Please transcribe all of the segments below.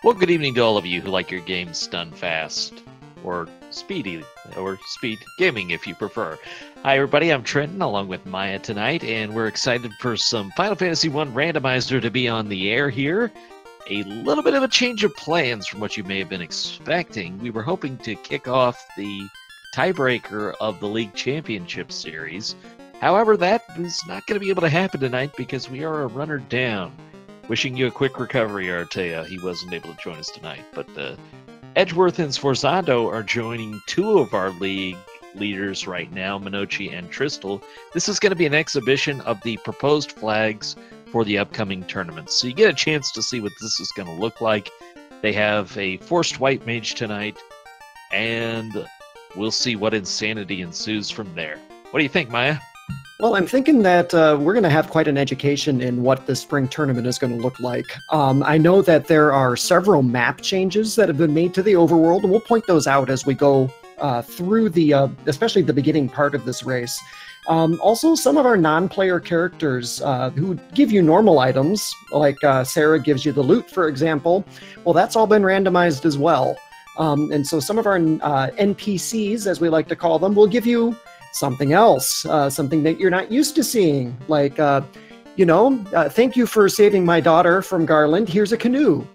Well, good evening to all of you who like your games done fast, or speedy, or speed gaming if you prefer. Hi everybody, I'm Trenton along with Maya tonight, and we're excited for some Final Fantasy I Randomizer to be on the air here. A little bit of a change of plans from what you may have been expecting. We were hoping to kick off the tiebreaker of the League Championship Series. However, that is not going to be able to happen tonight because we are a runner down. Wishing you a quick recovery, Artea. He wasn't able to join us tonight. But Edgeworth and Sforzando are joining two of our league leaders right now, Minochi and Tristal. This is going to be an exhibition of the proposed flags for the upcoming tournaments. So you get a chance to see what this is going to look like. They have a forced white mage tonight, and we'll see what insanity ensues from there. What do you think, Maya? Well, I'm thinking that we're going to have quite an education in what the spring tournament is going to look like. I know that there are several map changes that have been made to the overworld, and we'll point those out as we go through the, especially the beginning part of this race. Also, some of our non-player characters who give you normal items, like Sarah gives you the loot, for example, well, that's all been randomized as well. And so some of our NPCs, as we like to call them, will give you something else, something that you're not used to seeing, like, thank you for saving my daughter from Garland, here's a canoe.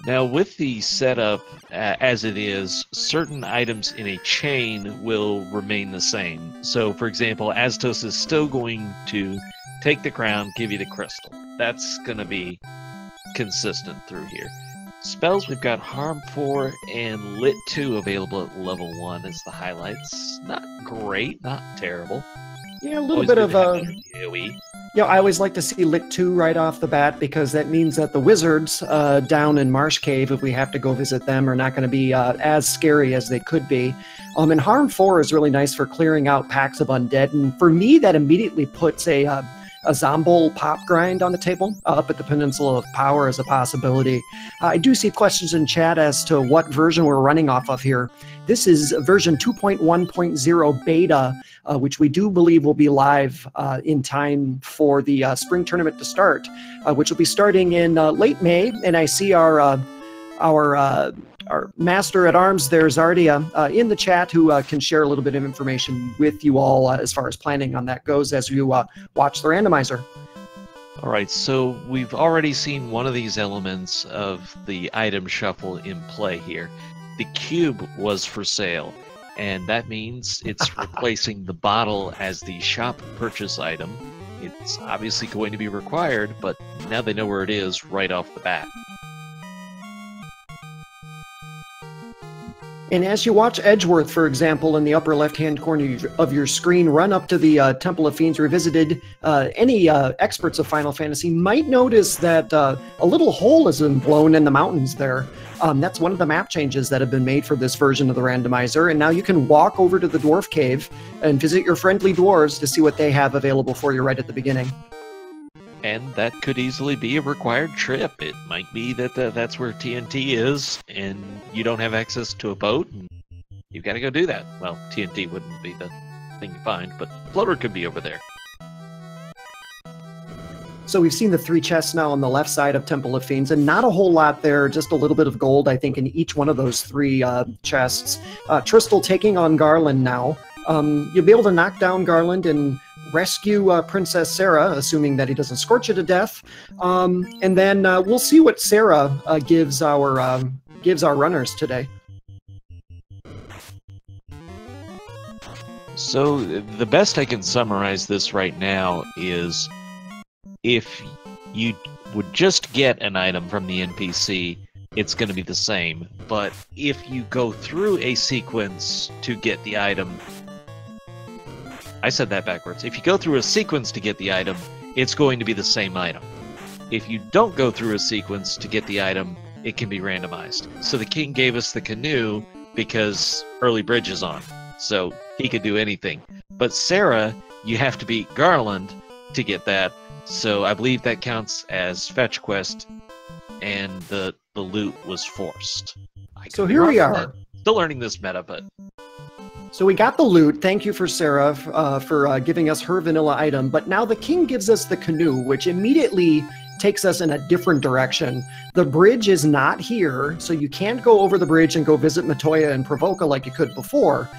Now, with the setup as it is, certain items in a chain will remain the same. So, for example, Astos is still going to take the crown, give you the crystal. That's going to be consistent through here. Spells, we've got Harm 4 and Lit 2 available at level 1 as the highlights. Not great, not terrible. Yeah, a little bit of AoE. Yeah, I always like to see Lit 2 right off the bat because that means that the wizards down in Marsh Cave, if we have to go visit them, are not going to be as scary as they could be. And Harm 4 is really nice for clearing out packs of undead, and for me that immediately puts a Zombol pop grind on the table up at the Peninsula of Power as a possibility. I do see questions in chat as to what version we're running off of here. This is version 2.1.0 beta, which we do believe will be live in time for the spring tournament to start, which will be starting in late May. And I see our master at arms there, Zardia, in the chat, who can share a little bit of information with you all as far as planning on that goes as you watch the randomizer. All right, so we've already seen one of these elements of the item shuffle in play here. The cube was for sale, and that means it's replacing the bottle as the shop purchase item. It's obviously going to be required, but now they know where it is right off the bat. And as you watch Edgeworth, for example, in the upper left-hand corner of your screen, run up to the Temple of Fiends Revisited, any experts of Final Fantasy might notice that a little hole has been blown in the mountains there. That's one of the map changes that have been made for this version of the randomizer, and now you can walk over to the Dwarf Cave and visit your friendly dwarves to see what they have available for you right at the beginning. And that could easily be a required trip. It might be that that's where TNT is, and you don't have access to a boat, and you've got to go do that. Well, TNT wouldn't be the thing you find, but Floater could be over there. So we've seen the three chests now on the left side of Temple of Fiends, and not a whole lot there, just a little bit of gold, I think, in each one of those three chests. Tristal taking on Garland now. You'll be able to knock down Garland and rescue Princess Sarah, assuming that he doesn't scorch you to death, and then we'll see what Sarah gives our runners today. So the best I can summarize this right now is if you would just get an item from the NPC, it's going to be the same. But if you go through a sequence to get the item, I said that backwards. If you go through a sequence to get the item, it's going to be the same item. If you don't go through a sequence to get the item, it can be randomized. So the king gave us the canoe because early bridge is on, so he could do anything. But Sarah, you have to beat Garland to get that, so I believe that counts as fetch quest, and the loot was forced. So here we are. Still learning this meta, but... So we got the loot. Thank you for Sarah for giving us her vanilla item. But now the king gives us the canoe, which immediately takes us in a different direction. The bridge is not here, so you can't go over the bridge and go visit Matoya and Provoca like you could before.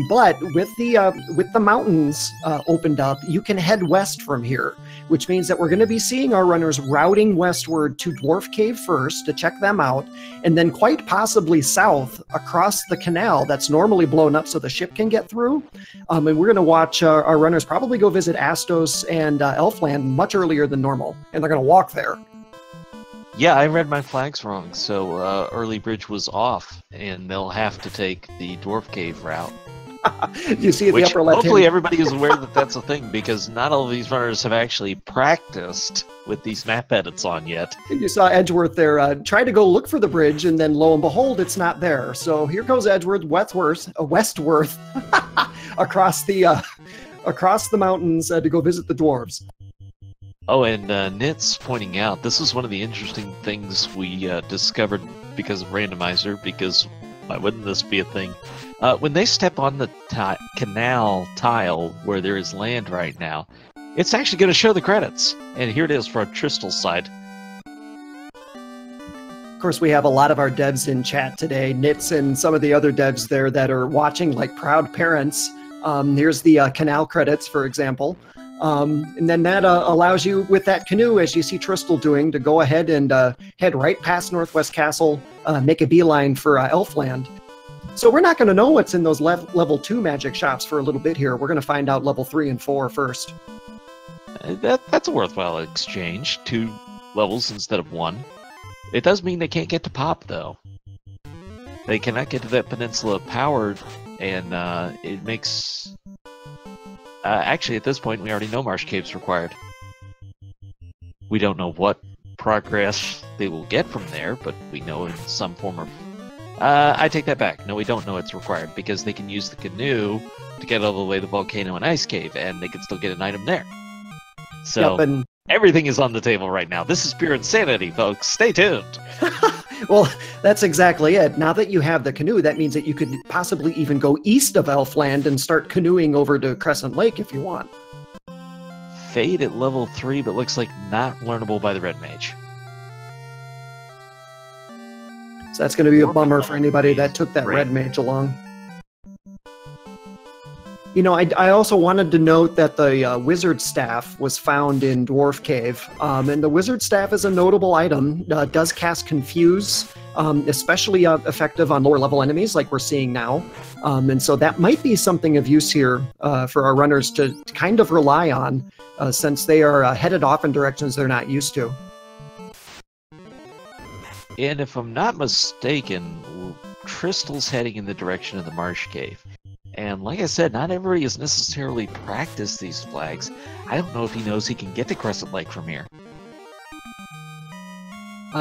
But with the mountains opened up, you can head west from here, which means that we're going to be seeing our runners routing westward to Dwarf Cave first to check them out, and then quite possibly south across the canal that's normally blown up so the ship can get through. And we're going to watch our runners probably go visit Astos and Elfland much earlier than normal, and they're going to walk there. Yeah, I read my flags wrong, so early bridge was off, and they'll have to take the Dwarf Cave route. You see the upper left. Hopefully everybody is aware that that's a thing, because not all of these runners have actually practiced with these map edits on yet. You saw Edgeworth there try to go look for the bridge, and then lo and behold, it's not there. So here goes Edgeworth, Westworth across the mountains to go visit the dwarves. Oh, and Nit's pointing out, this is one of the interesting things we discovered because of Randomizer, because why wouldn't this be a thing? When they step on the canal tile where there is land right now, it's actually going to show the credits. And here it is for Tristal's side. Of course, we have a lot of our devs in chat today, Nits and some of the other devs there that are watching like proud parents. Here's the canal credits, for example. And then that allows you, with that canoe, as you see Tristal doing, to go ahead and head right past Northwest Castle, make a beeline for Elfland. So we're not going to know what's in those level 2 magic shops for a little bit here. We're going to find out level 3 and 4 first. That's a worthwhile exchange. 2 levels instead of 1. It does mean they can't get to Pop, though. They cannot get to that Peninsula powered, and it makes... actually, at this point, we already know Marsh Cave's required. We don't know what progress they will get from there, but we know in some form of... I take that back. No, we don't know it's required, because they can use the canoe to get all the way to Volcano and Ice Cave, and they can still get an item there. So, yep, everything is on the table right now. This is pure insanity, folks. Stay tuned. Well, that's exactly it. Now that you have the canoe, that means that you could possibly even go east of Elfland and start canoeing over to Crescent Lake if you want. Fade at level 3, but looks like not learnable by the Red Mage. So that's going to be a bummer for anybody that took that Red Mage along. You know, I also wanted to note that the Wizard Staff was found in Dwarf Cave. And the Wizard Staff is a notable item. Does cast Confuse, especially effective on lower level enemies like we're seeing now. And so that might be something of use here for our runners to kind of rely on, since they are headed off in directions they're not used to. And if I'm not mistaken, Tristal's heading in the direction of the Marsh Cave. And like I said, not everybody has necessarily practiced these flags. I don't know if he knows he can get to Crescent Lake from here.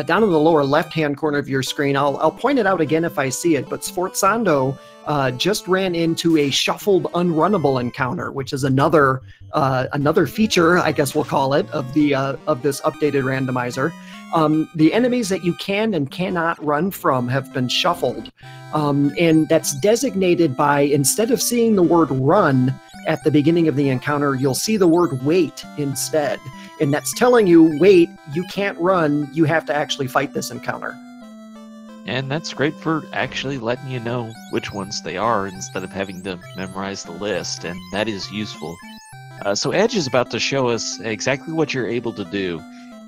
Down in the lower left-hand corner of your screen, I'll point it out again if I see it, but Sforzando just ran into a shuffled unrunnable encounter, which is another feature, I guess we'll call it, of this updated randomizer. The enemies that you can and cannot run from have been shuffled, and that's designated by, instead of seeing the word run at the beginning of the encounter, you'll see the word wait instead. And that's telling you, wait, you can't run, you have to actually fight this encounter. And that's great for actually letting you know which ones they are instead of having to memorize the list, and that is useful. So Edge is about to show us exactly what you're able to do,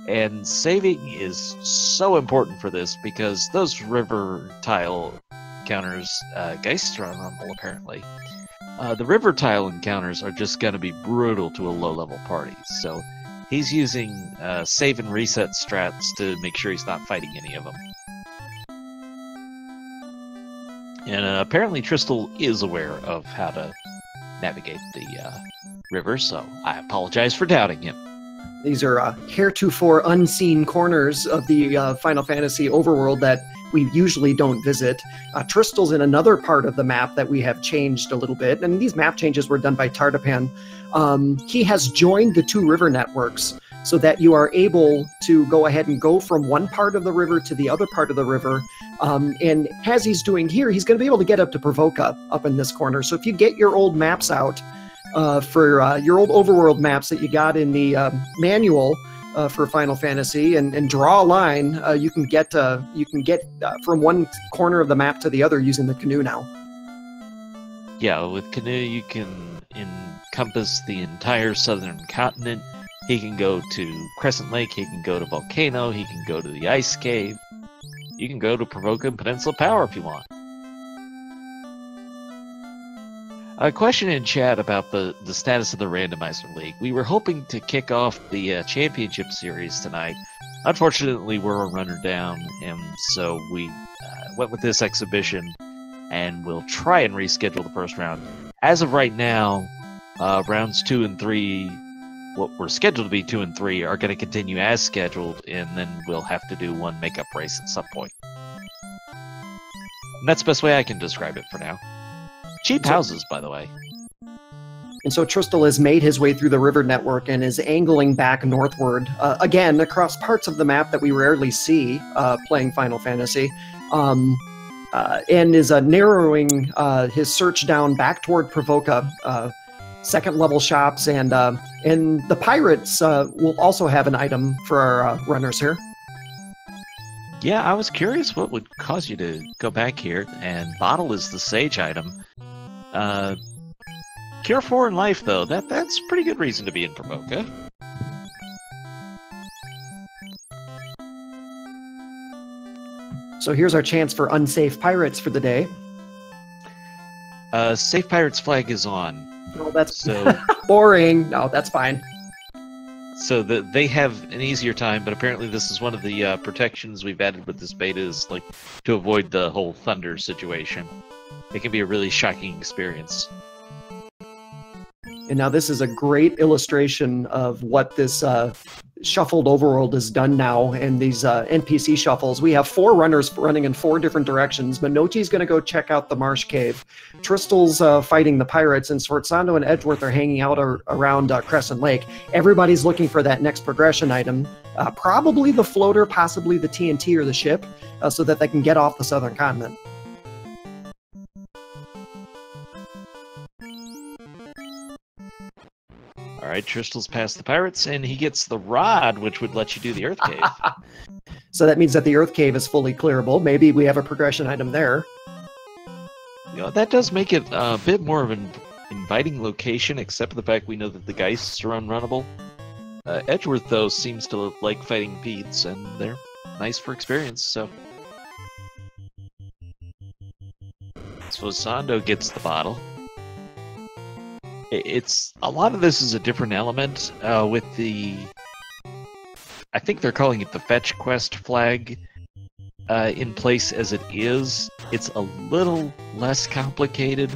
and saving is so important for this because those river tile encounters, Geists are unrunnable apparently. The river tile encounters are just going to be brutal to a low-level party, so he's using save and reset strats to make sure he's not fighting any of them. And apparently Tristal is aware of how to navigate the river, so I apologize for doubting him. These are heretofore unseen corners of the Final Fantasy overworld that we usually don't visit. Tristal's in another part of the map that we have changed a little bit, and these map changes were done by Tartapan. He has joined the 2 river networks so that you are able to go ahead and go from one part of the river to the other part of the river. And as he's doing here, he's going to be able to get up to Provoca up in this corner. So if you get your old maps out for your old overworld maps that you got in the manual, for Final Fantasy and draw a line. You can get from one corner of the map to the other using the canoe now. Yeah, with canoe you can encompass the entire southern continent. He can go to Crescent Lake, he can go to Volcano, he can go to the Ice Cave. You can go to Provoca and Peninsula Power if you want. A question in chat about the status of the Randomizer League. We were hoping to kick off the Championship Series tonight. Unfortunately, we're a runner down, and so we went with this exhibition, and we'll try and reschedule the first round. As of right now, rounds 2 and 3, what were scheduled to be 2 and 3, are going to continue as scheduled, and then we'll have to do one makeup race at some point. And that's the best way I can describe it for now. Cheap houses, by the way. And so Tristal has made his way through the river network and is angling back northward, again, across parts of the map that we rarely see playing Final Fantasy, and is narrowing his search down back toward Provoca, second-level shops, and the pirates will also have an item for our runners here. Yeah, I was curious what would cause you to go back here, and Bottle is the Sage item. Cure 4 in life, though, that's pretty good reason to be in Provoca. So here's our chance for unsafe pirates for the day. Safe Pirates flag is on. Oh, that's so boring. No, that's fine. So they have an easier time, but apparently this is one of the protections we've added with this beta is like to avoid the whole thunder situation. It can be a really shocking experience. And now this is a great illustration of what this shuffled overworld has done now in these NPC shuffles. We have 4 runners running in 4 different directions. Minochi's going to go check out the Marsh Cave. Tristal's fighting the pirates, and Sforzando and Edgeworth are hanging out around Crescent Lake. Everybody's looking for that next progression item, probably the floater, possibly the TNT or the ship, so that they can get off the southern continent. All right, Tristal's past the pirates, and he gets the rod, which would let you do the Earth Cave. So that means that the Earth Cave is fully clearable. Maybe we have a progression item there. You know, that does make it a bit more of an inviting location, except for the fact we know that the Geists are unrunnable. Edgeworth, though, seems to like fighting Fiends, and they're nice for experience, so... Sforzando gets the bottle. It's a lot of this is a different element with the, I think they're calling it the fetch quest flag in place as it is. It's a little less complicated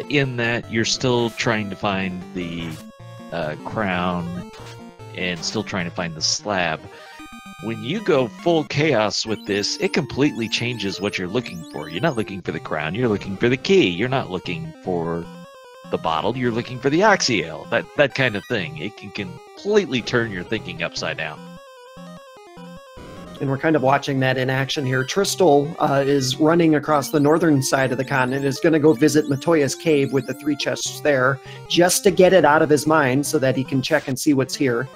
in that you're still trying to find the crown and still trying to find the slab. When you go full chaos with this, it completely changes what you're looking for. You're not looking for the crown, you're looking for the key. You're not looking for the bottle, you're looking for the Oxyale, that kind of thing. It can completely turn your thinking upside down. And we're kind of watching that in action here. Tristal is running across the northern side of the continent, is going to go visit Matoya's cave with the 3 chests there, just to get it out of his mind so that he can check and see what's here.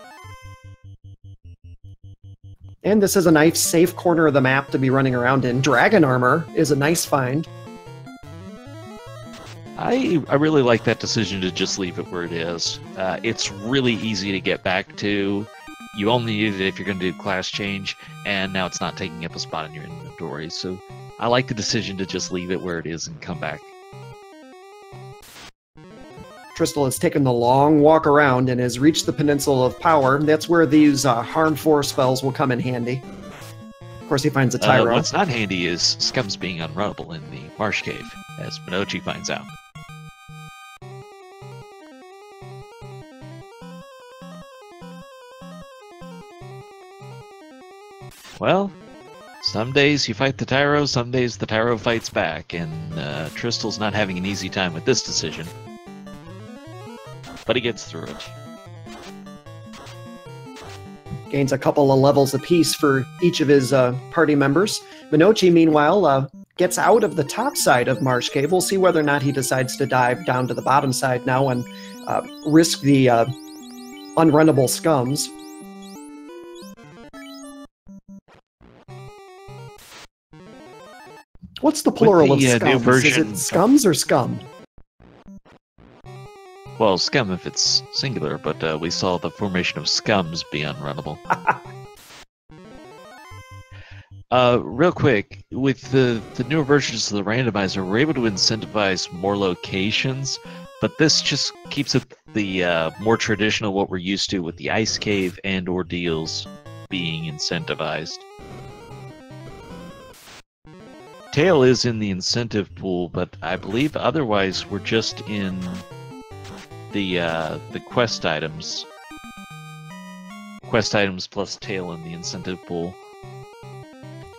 And this is a nice, safe corner of the map to be running around in. Dragon armor is a nice find. I really like that decision to just leave it where it is. It's really easy to get back to. You only need it if you're going to do class change, and now it's not taking up a spot in your inventory. So I like the decision to just leave it where it is and come back. Tristal has taken the long walk around and has reached the Peninsula of Power. That's where these Harm 4 spells will come in handy. Of course, he finds a Tyro. What's not handy is Scums being unrunnable in the Marsh Cave, as Minochi finds out. Well, some days you fight the Tyro, some days the Tyro fights back, and Tristal's not having an easy time with this decision. But he gets through it. Gains a couple of levels apiece for each of his party members. Minochi, meanwhile, gets out of the top side of Marsh Cave. We'll see whether or not he decides to dive down to the bottom side now and risk the unrunnable Scums. What's the plural of new scums? version, Is it scums or scum? well, scum if it's singular, but we saw the formation of scums be unrunnable. Real quick, with the newer versions of the randomizer, we're able to incentivize more locations, but this just keeps it the more traditional what we're used to with the ice cave and ordeals being incentivized. Tail is in the incentive pool, but I believe otherwise we're just in the quest items. Quest items plus tail in the incentive pool.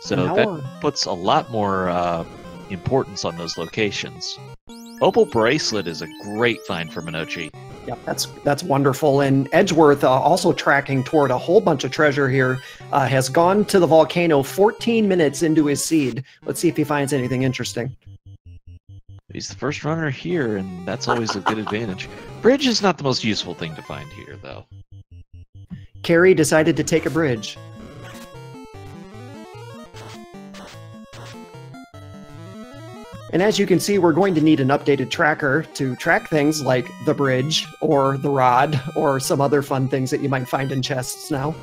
So that puts a lot more importance on those locations. Opal Bracelet is a great find for Minochi. Yeah, that's wonderful. And Edgeworth, also tracking toward a whole bunch of treasure here, has gone to the volcano 14 minutes into his seed. Let's see if he finds anything interesting. He's the first runner here, and that's always a good advantage. Bridge is not the most useful thing to find here, though. Carrie decided to take a bridge. And as you can see, we're going to need an updated tracker to track things like the bridge or the rod or some other fun things that you might find in chests now.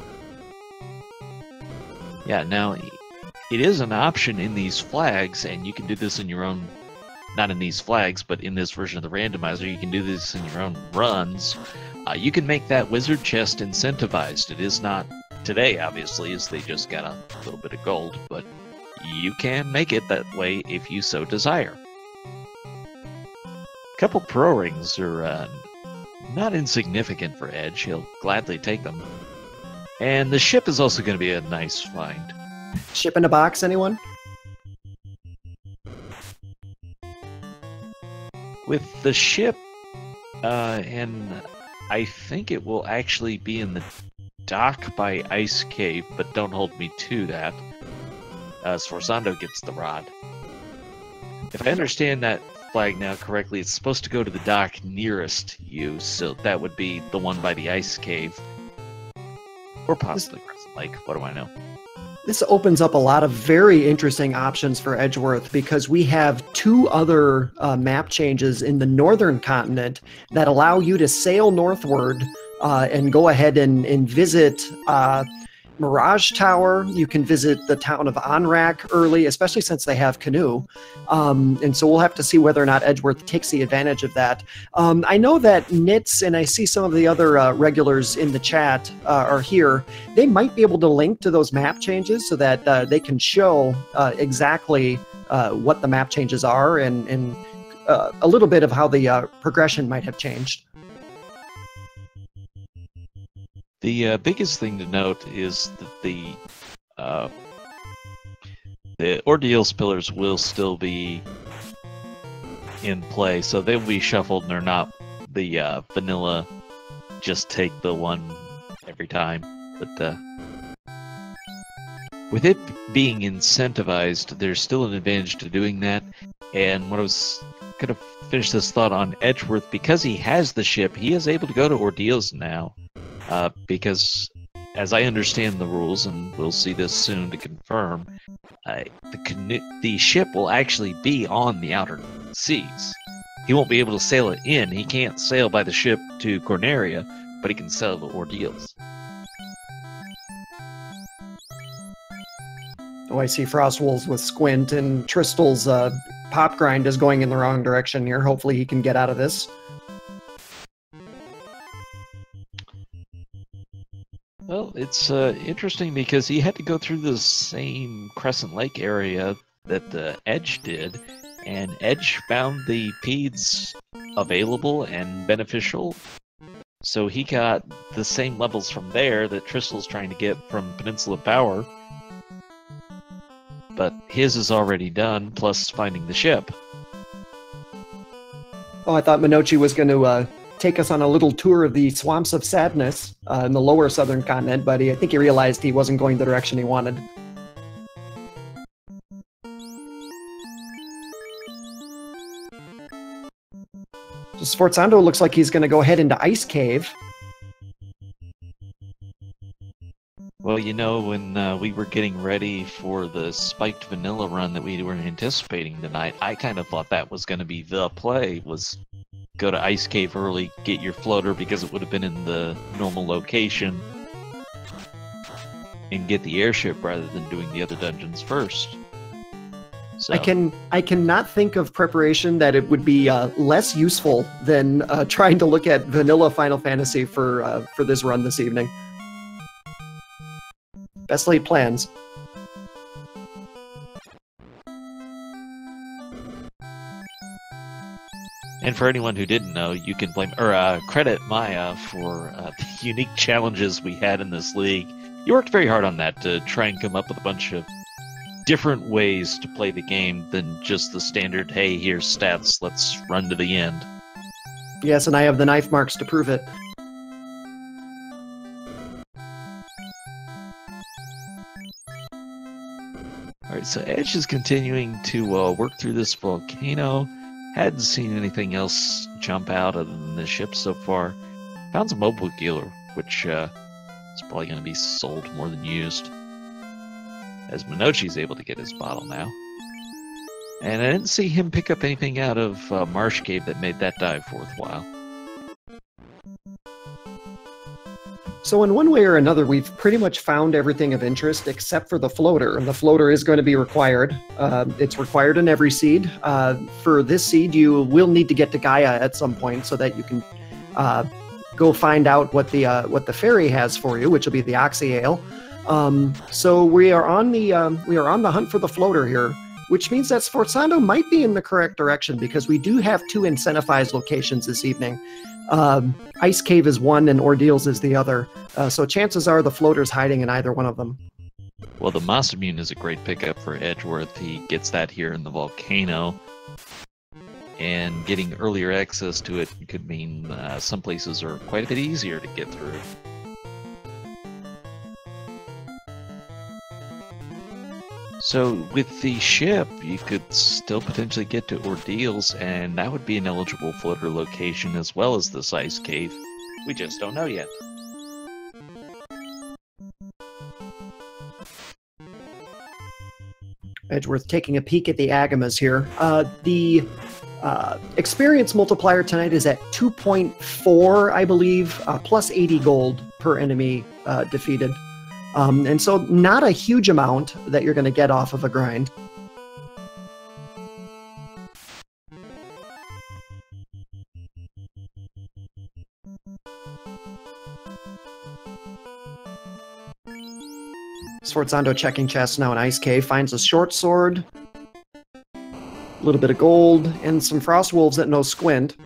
Yeah, now it is an option in these flags, and you can do this in your own, not in these flags, but in this version of the randomizer, you can do this in your own runs. You can make that wizard chest incentivized. It is not today, obviously, as they just got a little bit of gold, but you can make it that way if you so desire. A couple pro rings are not insignificant for Edge. He'll gladly take them. And the ship is also going to be a nice find. Ship in a box, anyone? With the ship, and I think it will actually be in the dock by Ice Cave, but don't hold me to that. Sforzando gets the rod. If I understand that flag now correctly, it's supposed to go to the dock nearest you, so that would be the one by the Ice Cave. Or possibly Crescent Lake, what do I know? This opens up a lot of very interesting options for Edgeworth because we have two other map changes in the northern continent that allow you to sail northward and go ahead and visit Mirage Tower. You can visit the town of Onrak early, especially since they have canoe. And so we'll have to see whether or not Edgeworth takes the advantage of that. I know that Nits, and I see some of the other regulars in the chat are here. They might be able to link to those map changes so that they can show exactly what the map changes are and a little bit of how the progression might have changed. The biggest thing to note is that the Ordeals pillars will still be in play, so they'll be shuffled and they're not the vanilla, just take the one every time. But with it being incentivized, there's still an advantage to doing that. And what I was going to finish this thought on Edgeworth, because he has the ship, he is able to go to Ordeals now. Because, as I understand the rules, and we'll see this soon to confirm, the ship will actually be on the outer seas. He won't be able to sail it in. He can't sail by the ship to Corneria, but he can sail to Ordeals. Oh, I see Frostwolves with Squint, and Tristal's pop grind is going in the wrong direction here. Hopefully he can get out of this. Well, it's interesting because he had to go through the same Crescent Lake area that Edge did, and Edge found the Peeds available and beneficial, so he got the same levels from there that Tristal's trying to get from Peninsula Power, but his is already done, plus finding the ship. Oh, I thought Minochi was going to take us on a little tour of the Swamps of Sadness in the lower southern continent, but I think he realized he wasn't going the direction he wanted. So Sforzando looks like he's going to go ahead into Ice Cave. Well, you know, when we were getting ready for the spiked vanilla run that we were anticipating tonight, I kind of thought that was going to be the play, was go to Ice Cave early, get your floater because it would have been in the normal location, and get the airship rather than doing the other dungeons first. So. I cannot think of preparation that it would be less useful than trying to look at vanilla Final Fantasy for this run this evening. Best laid plans. And for anyone who didn't know, you can blame or credit Maya for the unique challenges we had in this league. You worked very hard on that to try and come up with a bunch of different ways to play the game than just the standard, hey, here's stats, let's run to the end. Yes, and I have the knife marks to prove it. Alright, so Edge is continuing to work through this volcano. Hadn't seen anything else jump out other than the ship so far. Found some mobile gear, which is probably going to be sold more than used. As Minochi's able to get his bottle now. And I didn't see him pick up anything out of Marsh Cave that made that dive worthwhile. So in one way or another, we've pretty much found everything of interest except for the floater. And the floater is going to be required. It's required in every seed. For this seed, you will need to get to Gaia at some point so that you can go find out what the fairy has for you, which will be the Oxy Ale. So we are on the hunt for the floater here, which means that Sforzando might be in the correct direction because we do have two incentivized locations this evening. Ice Cave is one and Ordeals is the other. So chances are the floater's hiding in either one of them. Well, the Masamune is a great pickup for Edgeworth. He gets that here in the volcano. And getting earlier access to it could mean some places are quite a bit easier to get through. So with the ship, you could still potentially get to Ordeals, and that would be an eligible floater location as well as this ice cave. We just don't know yet. Edgeworth taking a peek at the Agamas here. The experience multiplier tonight is at 2.4, I believe, plus 80 gold per enemy defeated. And so not a huge amount that you're going to get off of a grind. Sforzando checking chests now in Ice Cave, finds a short sword, a little bit of gold, and some frost wolves at no squint.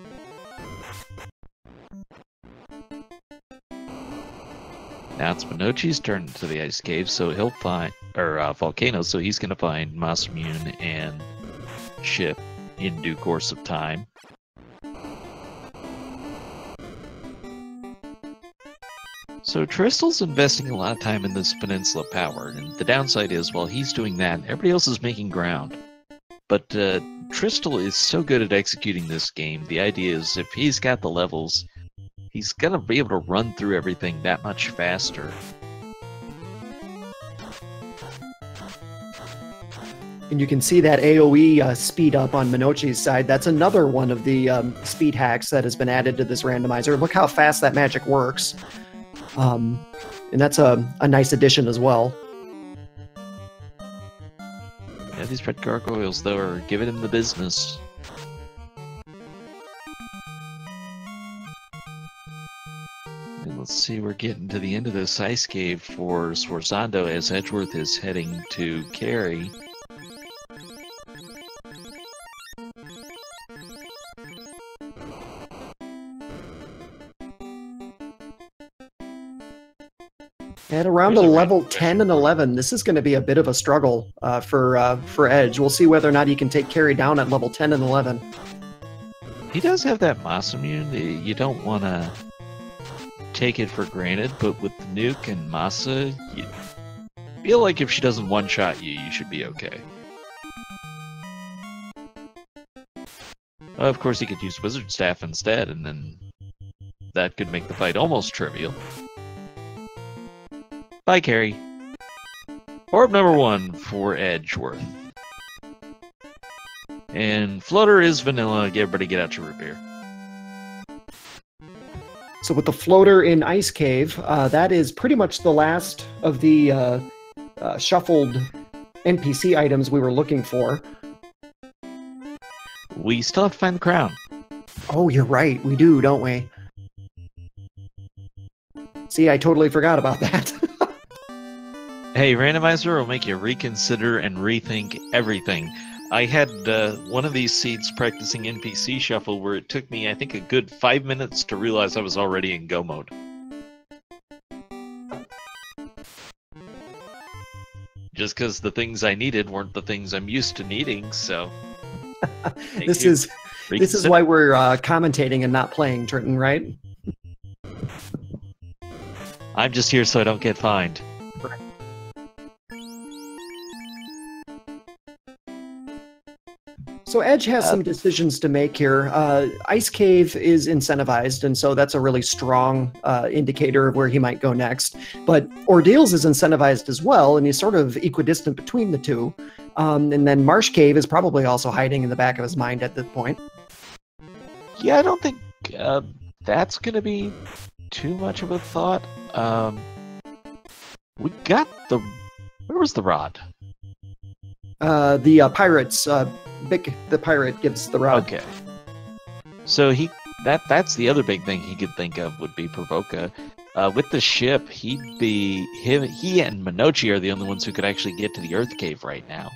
Now it's Minochi's turn to the ice cave, so he'll find, volcano, so he's going to find Masamune and ship in due course of time. So Tristel's investing a lot of time in this peninsula power, and the downside is, while he's doing that, everybody else is making ground. But Tristel is so good at executing this game, the idea is if he's got the levels, he's going to be able to run through everything that much faster. And you can see that AoE speed up on Minochi's side. That's another one of the speed hacks that has been added to this randomizer. Look how fast that magic works. And that's a nice addition as well. Yeah, these red gargoyles, though, are giving him the business. And let's see, we're getting to the end of this ice cave for Sforzando as Edgeworth is heading to Carry. At around the level 10 and 11, this is going to be a bit of a struggle for Edge. We'll see whether or not he can take Carry down at level 10 and 11. He does have that Masamune. You don't want to take it for granted, but with Nuke and Masa, you feel like if she doesn't one-shot you, you should be okay. Of course, he could use Wizard Staff instead, and then that could make the fight almost trivial. Bye, Carrie. Orb number 1 for Edgeworth. And floater is vanilla. Everybody get out your root beer. So with the floater in Ice Cave, that is pretty much the last of the shuffled NPC items we were looking for. We still have to find the crown. Oh, you're right. We do, don't we? See, I totally forgot about that. Hey, Randomizer will make you reconsider and rethink everything. I had one of these seats practicing NPC Shuffle where it took me, I think, a good 5 minutes to realize I was already in go mode. Just because the things I needed weren't the things I'm used to needing, so... This is why we're commentating and not playing, Trenton, right? I'm just here so I don't get fined. So Edge has some decisions to make here. Ice Cave is incentivized, and so that's a really strong indicator of where he might go next. But Ordeals is incentivized as well, and he's sort of equidistant between the two. And then Marsh Cave is probably also hiding in the back of his mind at this point. Yeah, I don't think that's going to be too much of a thought. We got the... Where was the rod? The pirates... Bick the pirate gives the rod. Okay. So that's the other big thing he could think of would be Provoca. With the ship, he and Minochi are the only ones who could actually get to the Earth Cave right now.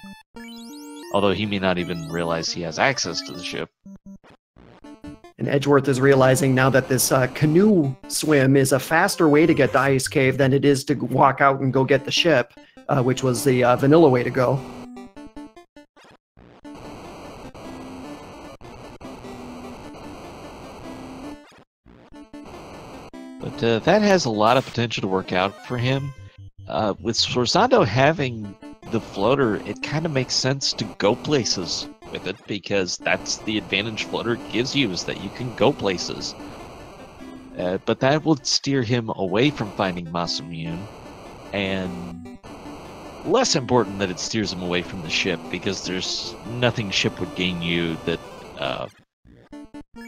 Although he may not even realize he has access to the ship. And Edgeworth is realizing now that this canoe swim is a faster way to get to Ice Cave than it is to walk out and go get the ship, which was the vanilla way to go. But that has a lot of potential to work out for him. With Sorsando having the floater, it kind of makes sense to go places with it, because that's the advantage floater gives you, is that you can go places. But that will steer him away from finding Masamune, and less important that it steers him away from the ship, because there's nothing ship would gain you that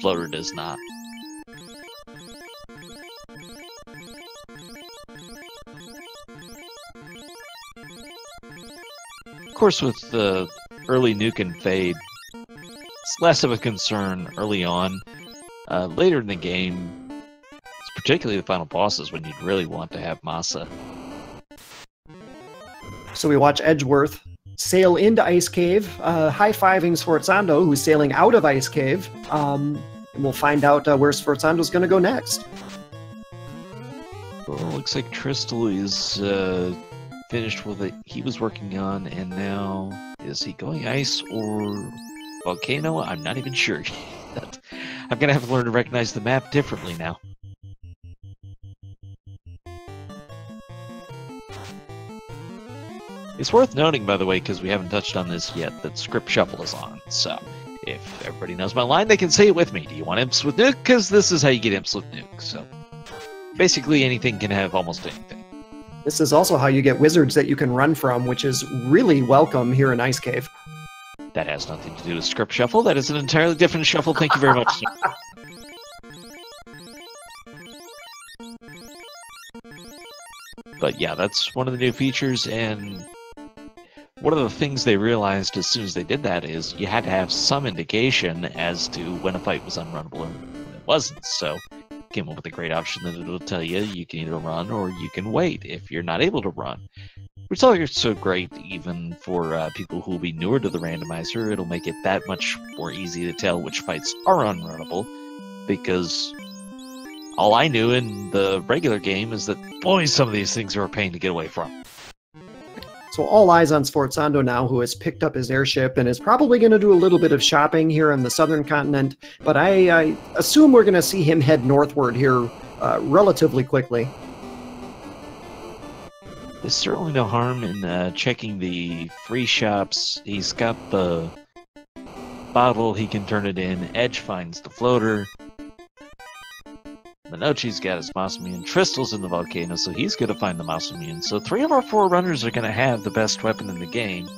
floater does not. Of course, with the early nuke and fade, it's less of a concern early on. Later in the game, it's particularly the final bosses when you'd really want to have Masa. So we watch Edgeworth sail into Ice Cave, high-fiving Sforzando, who's sailing out of Ice Cave, and we'll find out where Sforzando's going to go next. Well, looks like Tristal is finished with what he was working on, and now is he going ice or volcano? I'm not even sure. I'm gonna have to learn to recognize the map differently now. It's worth noting, by the way, because we haven't touched on this yet, that Script Shuffle is on. So, if everybody knows my line, they can say it with me. Do you want imps with nuke? Because this is how you get imps with nuke. So, basically anything can have almost anything. This is also how you get wizards that you can run from, which is really welcome here in Ice Cave. That has nothing to do with Script Shuffle. That is an entirely different shuffle. Thank you very much. But yeah, that's one of the new features, and one of the things they realized as soon as they did that is you had to have some indication as to when a fight was unrunnable and when it wasn't. So came up with a great option that it'll tell you you can either run or you can wait if you're not able to run. Which is also great even for people who will be newer to the randomizer. It'll make it that much more easy to tell which fights are unrunnable, because all I knew in the regular game is that, boy, some of these things are a pain to get away from. So all eyes on Sforzando now, who has picked up his airship and is probably going to do a little bit of shopping here on the southern continent, but I assume we're going to see him head northward here relatively quickly. There's certainly no harm in checking the free shops. He's got the bottle, he can turn it in. Edge finds the floater. Minochi's got his Masamune. Tristal's in the volcano, so he's going to find the Masamune. So 3 of our 4 runners are going to have the best weapon in the game.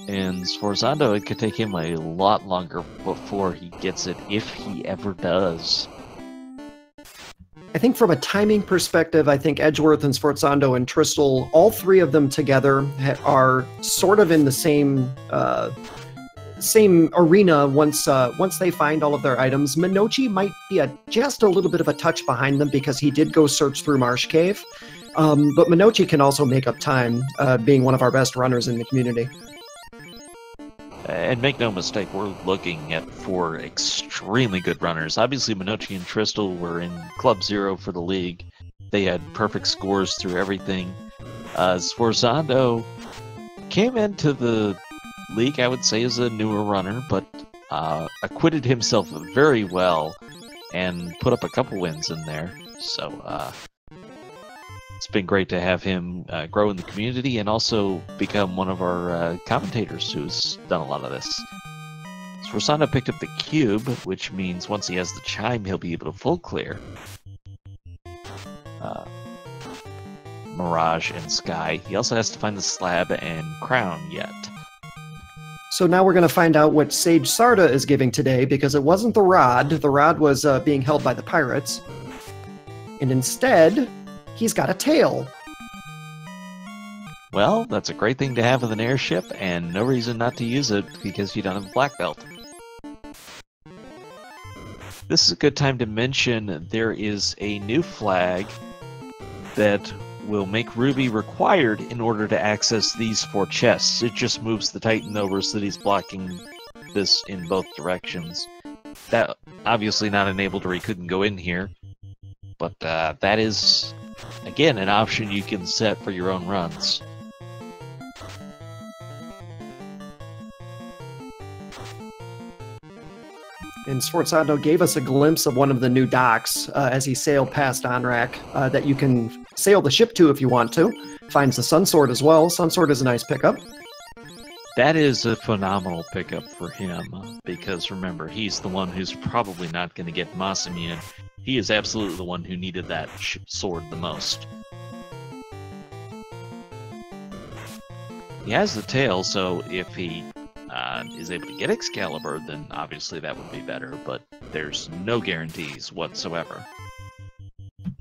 And Sforzando, it could take him a lot longer before he gets it, if he ever does. I think from a timing perspective, I think Edgeworth and Sforzando and Tristal, all 3 of them together are sort of in the same arena once they find all of their items. Minochi might be just a little bit of a touch behind them because he did go search through Marsh Cave. But Minochi can also make up time, being one of our best runners in the community. And make no mistake, we're looking at 4 extremely good runners. Obviously, Minochi and Tristal were in Club Zero for the league. They had perfect scores through everything. Sforzando came into the league, I would say, as a newer runner, but acquitted himself very well and put up a couple wins in there. So it's been great to have him grow in the community and also become one of our commentators who's done a lot of this. Sforzando picked up the cube, which means once he has the chime, he'll be able to full clear Mirage and Sky. He also has to find the slab and crown yet. So now we're going to find out what Sage Sarda is giving today, because it wasn't the rod. The rod was being held by the pirates. And instead, he's got a tail. Well, that's a great thing to have with an airship, and no reason not to use it because you don't have a black belt. This is a good time to mention there is a new flag that will make Ruby required in order to access these 4 chests. It just moves the Titan over so that he's blocking this in both directions. That obviously not enabled or he couldn't go in here, but that is, again, an option you can set for your own runs. And Sforzando gave us a glimpse of one of the new docks as he sailed past Onrak that you can sail the ship to if you want to. Finds the Sunsword as well. Sunsword is a nice pickup. That is a phenomenal pickup for him, because remember, he's the one who's probably not going to get Masamune. He is absolutely the one who needed that sword the most. He has the tail, so if he is able to get Excalibur, then obviously that would be better, but there's no guarantees whatsoever.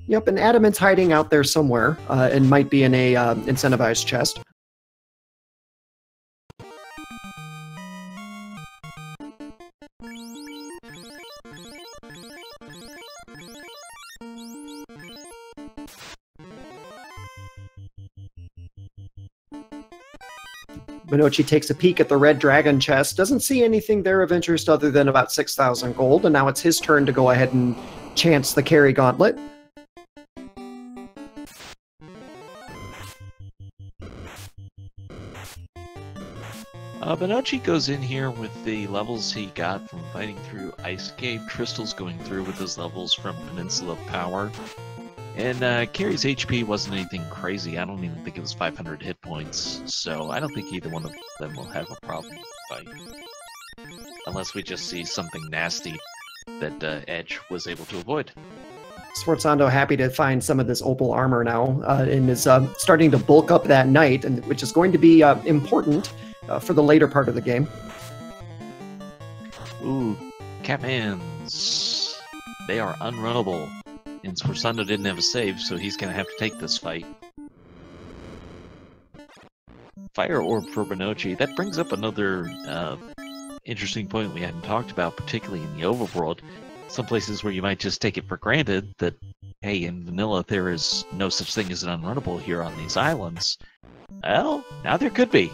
Yep, and Adamant's hiding out there somewhere, and might be in a incentivized chest. Minochi takes a peek at the Red Dragon chest, doesn't see anything there of interest other than about 6,000 gold, and now it's his turn to go ahead and chance the carry gauntlet. Minochi goes in here with the levels he got from fighting through Ice Cave. Tristal's going through with his levels from Peninsula of Power. And Carrie's HP wasn't anything crazy. I don't even think it was 500 hit points, so I don't think either one of them will have a problem with the fight. Unless we just see something nasty that Edge was able to avoid. Sforzando happy to find some of this opal armor now, and is starting to bulk up that knight, and which is going to be important for the later part of the game. Ooh, Catmans. They are unrunnable. And Sforzando didn't have a save, so he's going to have to take this fight. Fire Orb for Minochi. That brings up another interesting point we hadn't talked about, particularly in the Overworld. Some places where you might just take it for granted that, hey, in vanilla there is no such thing as an unrunnable here on these islands. Well, now there could be.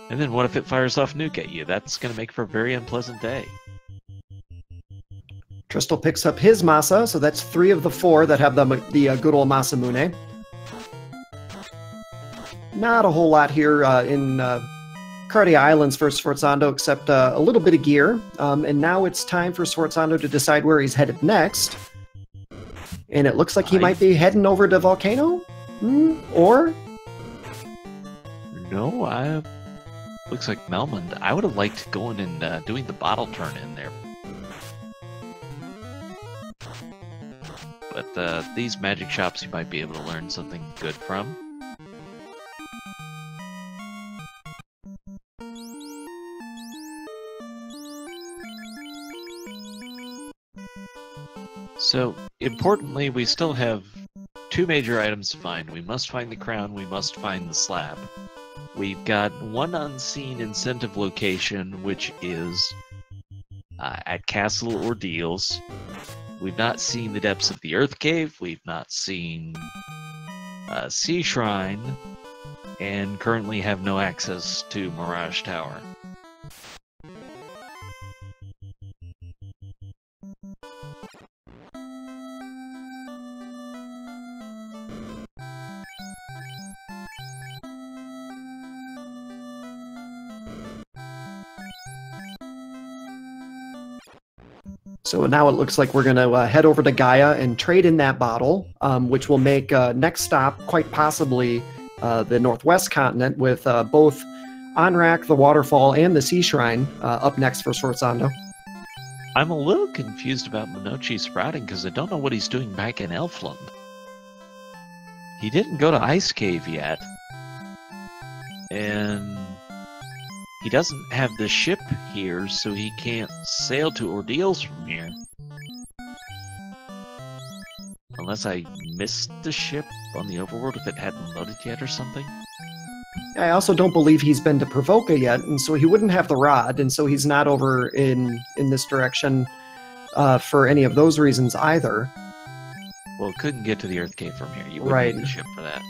And then what if it fires off nuke at you? That's going to make for a very unpleasant day. Tristal picks up his Masa, so that's 3 of the 4 that have the good old Masamune. Not a whole lot here in Cardia Islands for Sforzando, except a little bit of gear. And now it's time for Sforzando to decide where he's headed next. And it looks like he might be heading over to Volcano? Or? No, looks like Melmond. I would have liked going and doing the bottle turn in there. these magic shops you might be able to learn something good from. So, importantly, we still have two major items to find. We must find the crown, we must find the slab. We've got one unseen incentive location, which is at Castle Ordeals. We've not seen the depths of the Earth Cave, we've not seen Sea Shrine, and currently have no access to Mirage Tower. So now it looks like we're going to head over to Gaia and trade in that bottle, which will make next stop quite possibly the Northwest continent with both Onrak, the Waterfall, and the Sea Shrine up next for Sforzando. I'm a little confused about Minochi's routing because I don't know what he's doing back in Elfland. He didn't go to Ice Cave yet. And he doesn't have the ship here, so he can't sail to Ordeals from here. Unless I missed the ship on the Overworld if it hadn't loaded yet or something. I also don't believe he's been to Provoca yet, and so he wouldn't have the rod, and so he's not over in this direction for any of those reasons either. Well, couldn't get to the Earth Cave from here. You wouldn't need the ship for that.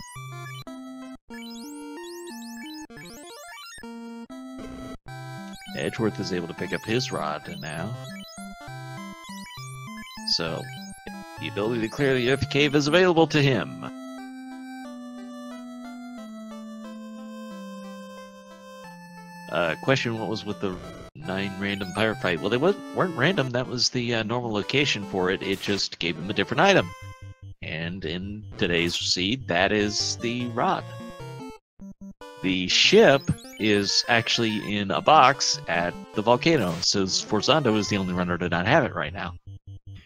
Edgeworth is able to pick up his rod now. So, the ability to clear the Earth Cave is available to him. Question, what was with the 9 random pirate fight? Well, they weren't random, that was the normal location for it. It just gave him a different item. And in today's seed, that is the rod. The ship is actually in a box at the volcano, so Sforzando is the only runner to not have it right now.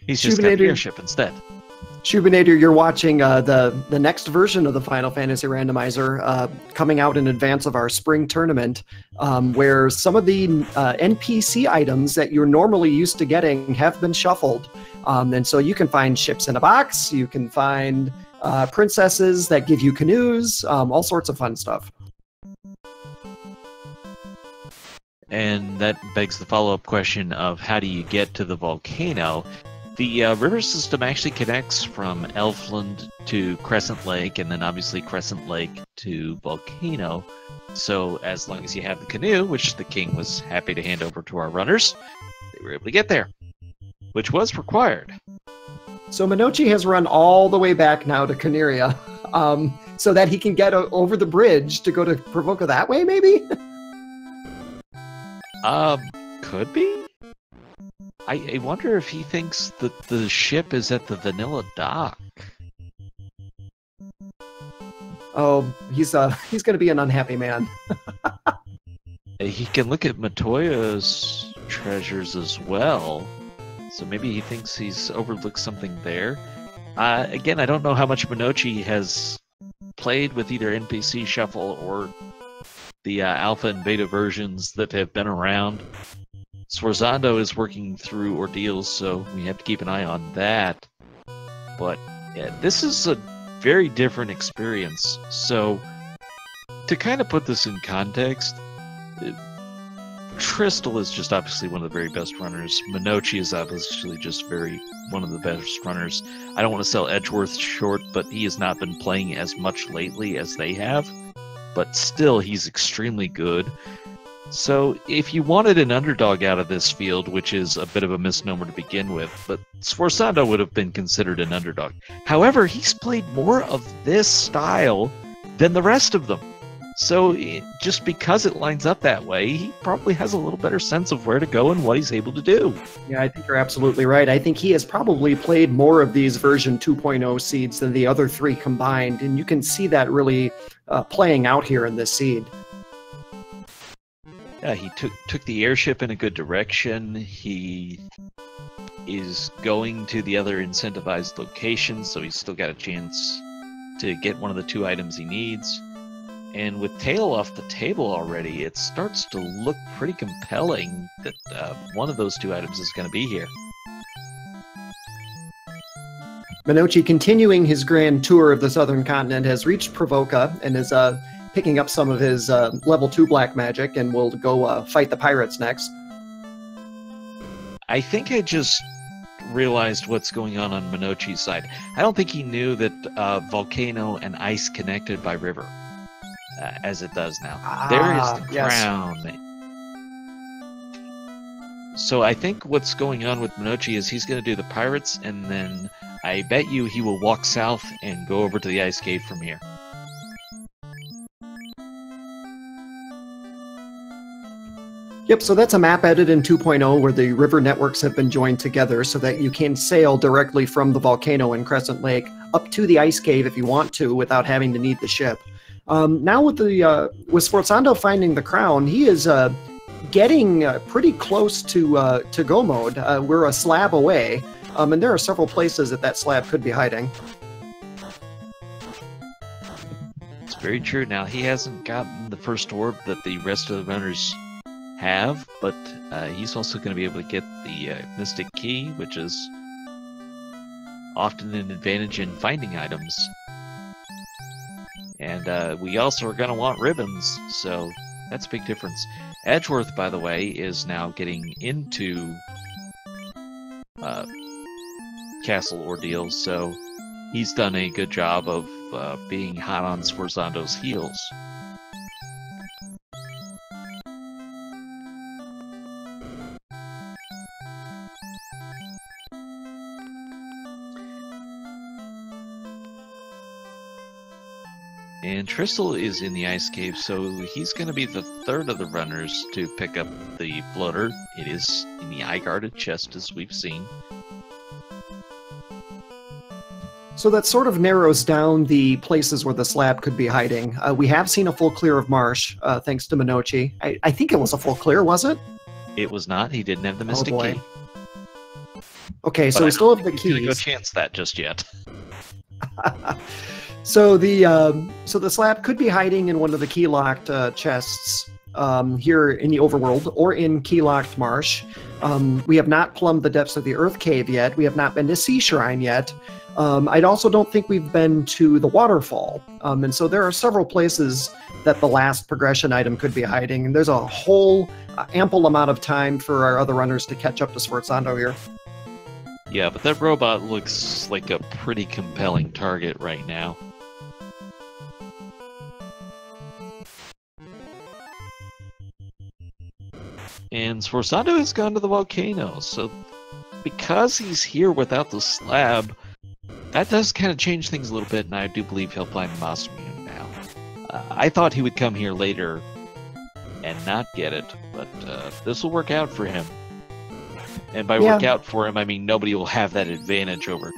He's just got the airship instead. Shubinator, you're watching the next version of the Final Fantasy Randomizer coming out in advance of our spring tournament, where some of the NPC items that you're normally used to getting have been shuffled. And so you can find ships in a box, you can find princesses that give you canoes, all sorts of fun stuff. And that begs the follow-up question of how do you get to the volcano? The river system actually connects from Elfland to Crescent Lake, and then obviously Crescent Lake to Volcano. So as long as you have the canoe, which the king was happy to hand over to our runners, they were able to get there, which was required. So Minochi has run all the way back now to Caneria, so that he can get over the bridge to go to Provoca that way, maybe? Could be? I wonder if he thinks that the ship is at the Vanilla Dock. Oh, he's going to be an unhappy man. He can look at Matoya's treasures as well, so maybe he thinks he's overlooked something there. Again, I don't know how much Minochi has played with either NPC Shuffle or the alpha and beta versions that have been around. Sforzando is working through Ordeals, so we have to keep an eye on that. But yeah, this is a very different experience. So, to kind of put this in context, Tristal is just obviously one of the very best runners. Minochi is obviously just one of the best runners. I don't want to sell Edgeworth short, but he has not been playing as much lately as they have. But still, he's extremely good. So, if you wanted an underdog out of this field, which is a bit of a misnomer to begin with, but Sforzando would have been considered an underdog. However, he's played more of this style than the rest of them. So, just because it lines up that way, he probably has a little better sense of where to go and what he's able to do. Yeah, I think you're absolutely right. I think he has probably played more of these version 2.0 seeds than the other 3 combined, and you can see that really playing out here in this seed. Yeah, he took the airship in a good direction. He is going to the other incentivized locations, so he's still got a chance to get one of the 2 items he needs. And with Tail off the table already, it starts to look pretty compelling that one of those 2 items is going to be here. Minochi, continuing his grand tour of the southern continent, has reached Provoca and is picking up some of his level 2 black magic, and will go fight the pirates next. I think I just realized what's going on Minochi's side. I don't think he knew that volcano and ice connected by river, as it does now. There is the crown. So I think what's going on with Minochi is he's going to do the pirates, and then I bet you he will walk south and go over to the ice cave from here. Yep, so that's a map edit in 2.0 where the river networks have been joined together so that you can sail directly from the volcano in Crescent Lake up to the ice cave if you want to without having to need the ship. Now with Sforzando finding the crown, he is getting pretty close to go mode. We're a slab away, and there are several places that slab could be hiding. It's very true. Now, he hasn't gotten the first orb that the rest of the runners have, but he's also going to be able to get the Mystic Key, which is often an advantage in finding items. And we also are going to want ribbons, so that's a big difference. Edgeworth, by the way, is now getting into castle ordeals, so he's done a good job of being hot on Sforzando's heels. And Tristel is in the ice cave, so he's going to be the 3rd of the runners to pick up the floater. It is in the eye-guarded chest, as we've seen. So that sort of narrows down the places where the slab could be hiding. We have seen a full clear of marsh, thanks to Minochi. I think it was a full clear, was it? It was not. He didn't have the Mystic Key. Okay, so we still have the keys. He's not going to go chance that just yet. So the slab could be hiding in one of the key-locked chests here in the Overworld or in key-locked marsh. We have not plumbed the depths of the Earth Cave yet. We have not been to Sea Shrine yet. I also don't think we've been to the waterfall. And so there are several places that the last progression item could be hiding. And there's a whole ample amount of time for our other runners to catch up to Sforzando here. Yeah, but that robot looks like a pretty compelling target right now. And Sforzando has gone to the volcano, so because he's here without the slab, that does kind of change things a little bit, and I do believe he'll find Masamune now. I thought he would come here later and not get it, but this will work out for him. And by work out for him, I mean nobody will have that advantage over.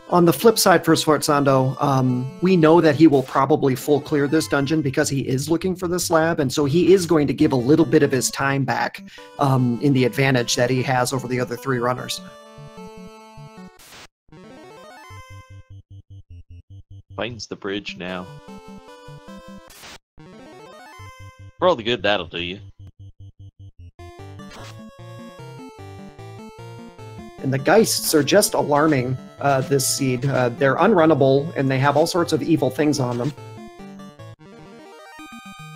On the flip side for Sforzando, we know that he will probably full clear this dungeon because he is looking for the slab, and so he is going to give a little bit of his time back in the advantage that he has over the other 3 runners. Finds the bridge now. For all the good that'll do you. And the Geists are just alarming this seed. They're unrunnable, and they have all sorts of evil things on them.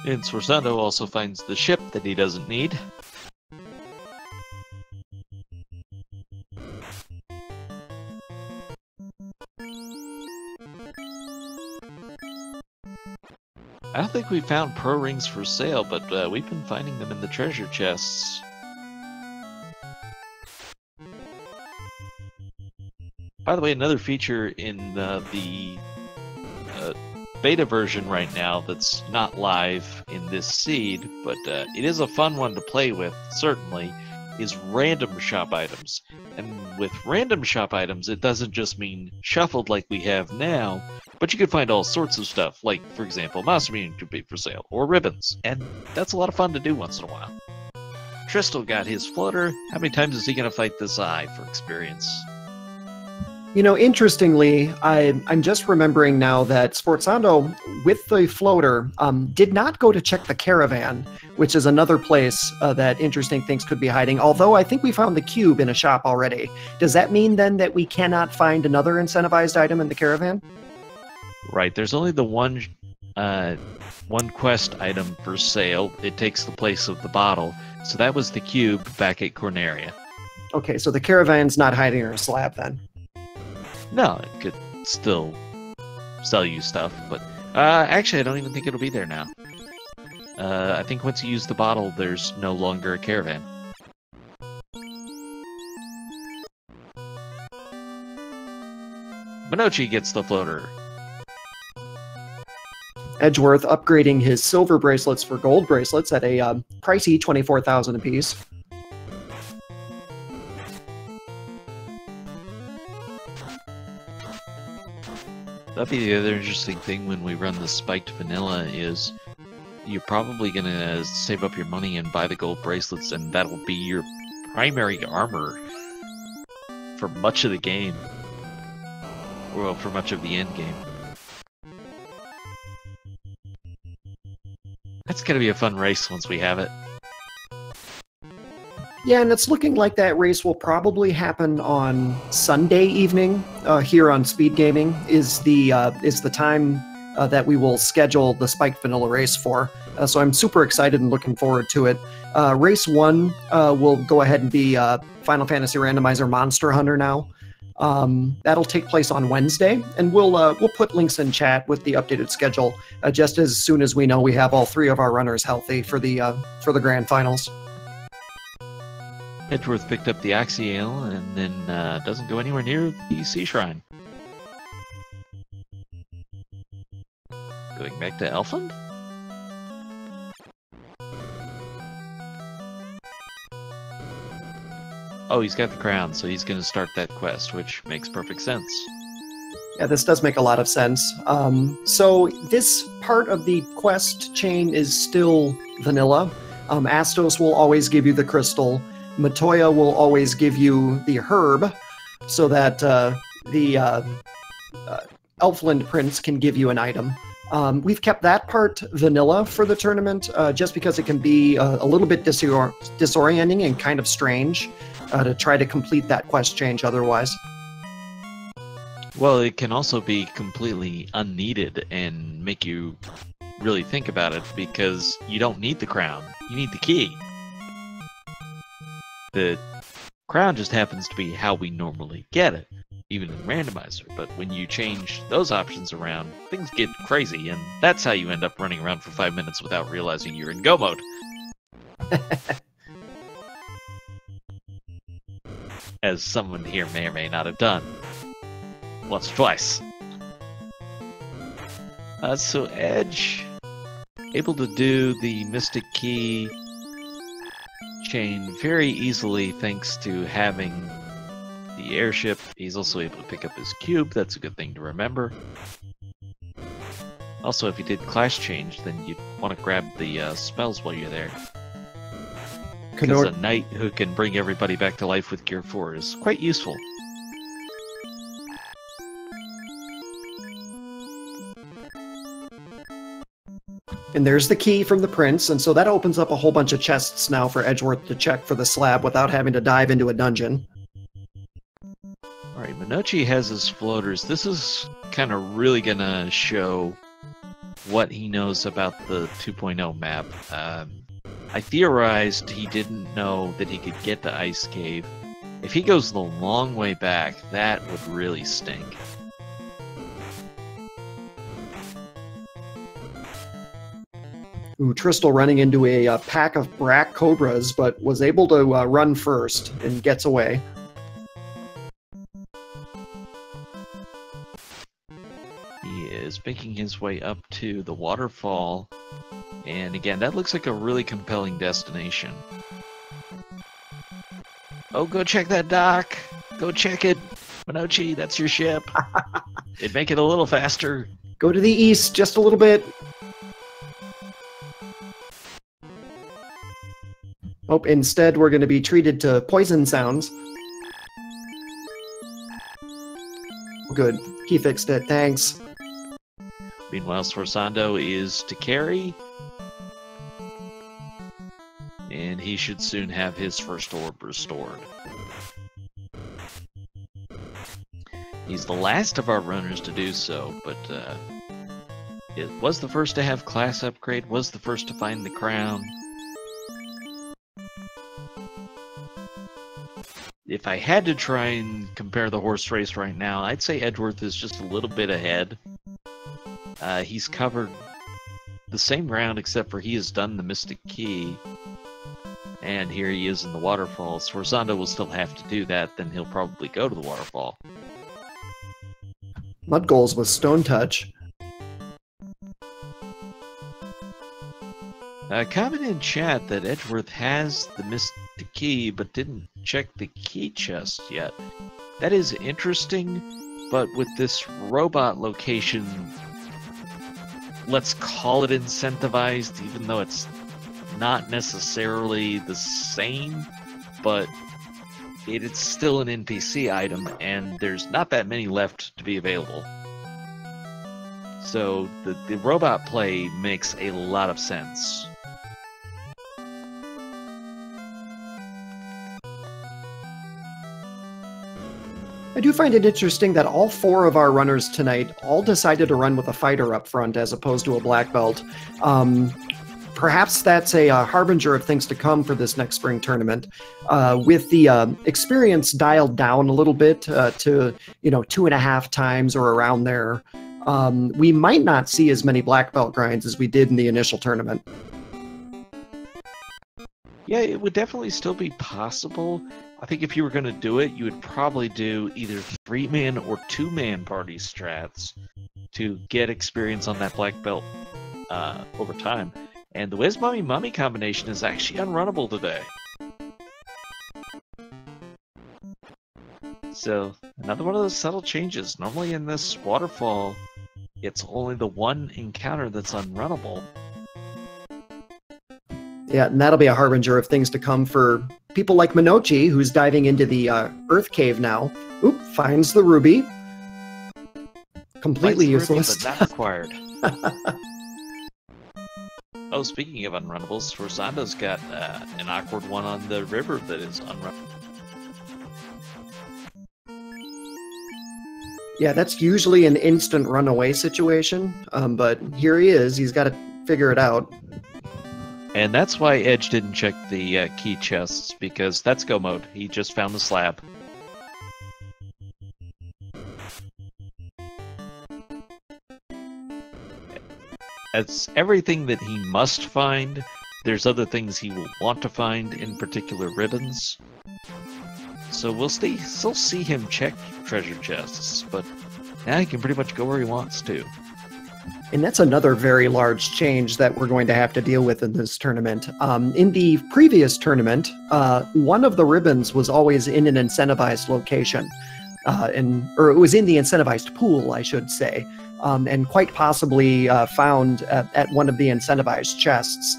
And Sforzando also finds the ship that he doesn't need. I don't think we found pro rings for sale, but we've been finding them in the treasure chests. By the way, another feature in the beta version right now that's not live in this seed, but it is a fun one to play with, certainly, is random shop items. And with random shop items, it doesn't just mean shuffled like we have now, but you can find all sorts of stuff, like, for example, Masamune could be for sale, or ribbons, and that's a lot of fun to do once in a while. Tristal got his floater. How many times is he going to fight this eye for experience? You know, interestingly, I'm just remembering now that Sforzando, with the floater, did not go to check the caravan, which is another place that interesting things could be hiding. Although I think we found the cube in a shop already. Does that mean then that we cannot find another incentivized item in the caravan? Right. There's only the one quest item for sale. It takes the place of the bottle. So that was the cube back at Corneria. Okay, so the caravan's not hiding in a slab then. No, it could still sell you stuff, but actually I don't even think it'll be there now. I think once you use the bottle, there's no longer a caravan. Minochi gets the floater. Edgeworth upgrading his silver bracelets for gold bracelets at a pricey 24,000 apiece. That'd be the other interesting thing when we run the spiked vanilla is you're probably gonna save up your money and buy the gold bracelets, and that'll be your primary armor for much of the game. Well, for much of the end game. That's gonna be a fun race once we have it. Yeah, and it's looking like that race will probably happen on Sunday evening here on Speed Gaming. Is the time that we will schedule the Spiked Vanilla race for. So I'm super excited and looking forward to it. Race 1 will go ahead and be Final Fantasy Randomizer Monster Hunter now. That'll take place on Wednesday, and we'll put links in chat with the updated schedule just as soon as we know we have all 3 of our runners healthy for the grand finals. Edgeworth picked up the Axial and then doesn't go anywhere near the Sea Shrine. Going back to Elfland? Oh, he's got the crown, so he's going to start that quest, which makes perfect sense. Yeah, this does make a lot of sense. So this part of the quest chain is still vanilla. Astos will always give you the crystal. Matoya will always give you the herb, so that the Elfland Prince can give you an item. We've kept that part vanilla for the tournament, just because it can be a little bit disorienting and kind of strange to try to complete that quest change otherwise. Well, it can also be completely unneeded and make you really think about it, because you don't need the crown, you need the key. The crown just happens to be how we normally get it, even in Randomizer, but when you change those options around, things get crazy, and that's how you end up running around for 5 minutes without realizing you're in go mode. As someone here may or may not have done. Once or twice. So Edge, able to do the Mystic Key chain very easily thanks to having the airship. He's also able to pick up his cube. That's a good thing to remember. Also, if you did class change, then you'd want to grab the spells while you're there. Because a knight who can bring everybody back to life with Gear 4 is quite useful. And there's the key from the prince, and so that opens up a whole bunch of chests now for Edgeworth to check for the slab without having to dive into a dungeon. Alright, Minochi has his floaters. This is kind of really going to show what he knows about the 2.0 map. I theorized he didn't know that he could get to Ice Cave. If he goes the long way back, that would really stink. Ooh, Tristal running into a pack of Brack Cobras, but was able to run first and gets away. He is making his way up to the waterfall, and again, that looks like a really compelling destination. Oh, go check that dock! Go check it! Minochi, that's your ship! It'd make it a little faster. Go to the east just a little bit. Oh, instead we're going to be treated to poison sounds. Good. He fixed it. Thanks. Meanwhile, Sforzando is to carry. And he should soon have his first orb restored. He's the last of our runners to do so, but it was the first to have class upgrade, was the first to find the crown. If I had to try and compare the horse race right now, I'd say Edgeworth is just a little bit ahead. He's covered the same ground except for he has done the Mystic Key. And here he is in the waterfall. Sforzando will still have to do that, then he'll probably go to the waterfall. Mud goals with Stone Touch. Comment in chat that Edgeworth has the Mystic Key, but didn't check the key chest yet. That is interesting, but with this robot location, let's call it incentivized, even though it's not necessarily the same, but it's still an NPC item, and there's not that many left to be available. So the robot play makes a lot of sense. I do find it interesting that all 4 of our runners tonight all decided to run with a fighter up front as opposed to a black belt. Perhaps that's a harbinger of things to come for this next spring tournament. With the experience dialed down a little bit to 2.5 times or around there, we might not see as many black belt grinds as we did in the initial tournament. Yeah, it would definitely still be possible. I think if you were going to do it, you would probably do either 3-man or 2-man party strats to get experience on that black belt over time. And the Wiz Mummy Mummy combination is actually unrunnable today. So, another one of those subtle changes. Normally in this waterfall, it's only the one encounter that's unrunnable. Yeah, and that'll be a harbinger of things to come for people like Minochi, who's diving into the Earth Cave now. Oop, finds the ruby. Completely useless. Ruby, but not required. Oh, speaking of unrunnables, Sforzando's got an awkward one on the river that is unrunnable. Yeah, that's usually an instant runaway situation, but here he is. He's got to figure it out. And that's why Edge didn't check the key chests, because that's go mode. He just found the slab. It's everything that he must find. There's other things he will want to find, in particular ribbons. So we'll still see him check treasure chests, but now he can pretty much go where he wants to. And that's another very large change that we're going to have to deal with in this tournament. In the previous tournament, one of the ribbons was always in an incentivized location, or it was in the incentivized pool, I should say, and quite possibly found at one of the incentivized chests.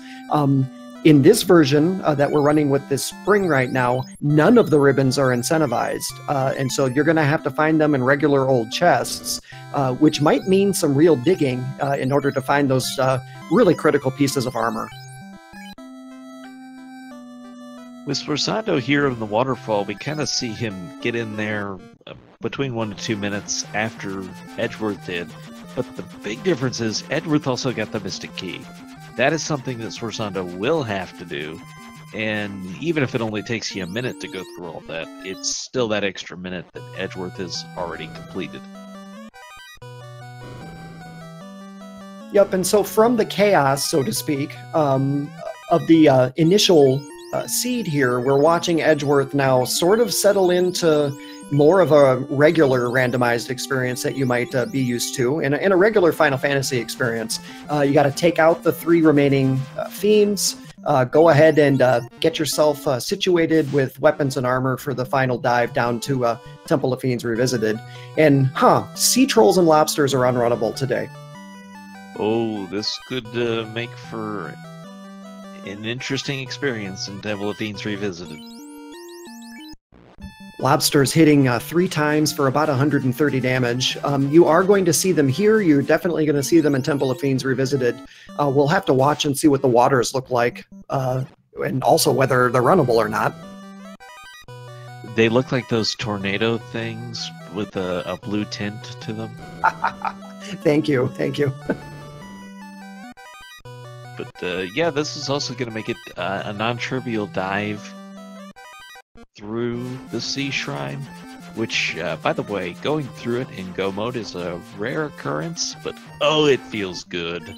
In this version that we're running with this spring right now, none of the ribbons are incentivized, and so you're going to have to find them in regular old chests, which might mean some real digging in order to find those really critical pieces of armor. With Sforzando here in the waterfall, we kind of see him get in there between 1 to 2 minutes after Edgeworth did, but the big difference is Edgeworth also got the Mystic Key. That is something that Sforzando will have to do, and even if it only takes you a minute to go through all that, it's still that extra minute that Edgeworth has already completed. Yep, and so from the chaos, so to speak, of the initial seed here, we're watching Edgeworth now sort of settle into more of a regular randomized experience that you might be used to. In a regular Final Fantasy experience, you got to take out the 3 remaining fiends, go ahead and get yourself situated with weapons and armor for the final dive down to Temple of Fiends Revisited. And, sea trolls and lobsters are unrunnable today. Oh, this could make for An interesting experience in Temple of Fiends Revisited. Lobsters hitting 3 times for about 130 damage. You are going to see them here. You're definitely going to see them in Temple of Fiends Revisited. We'll have to watch and see what the waters look like, and also whether they're runnable or not. They look like those tornado things with a blue tint to them. Thank you. But yeah, this is also going to make it a non-trivial dive through the sea shrine, which, by the way, going through it in go mode is a rare occurrence, but oh, it feels good.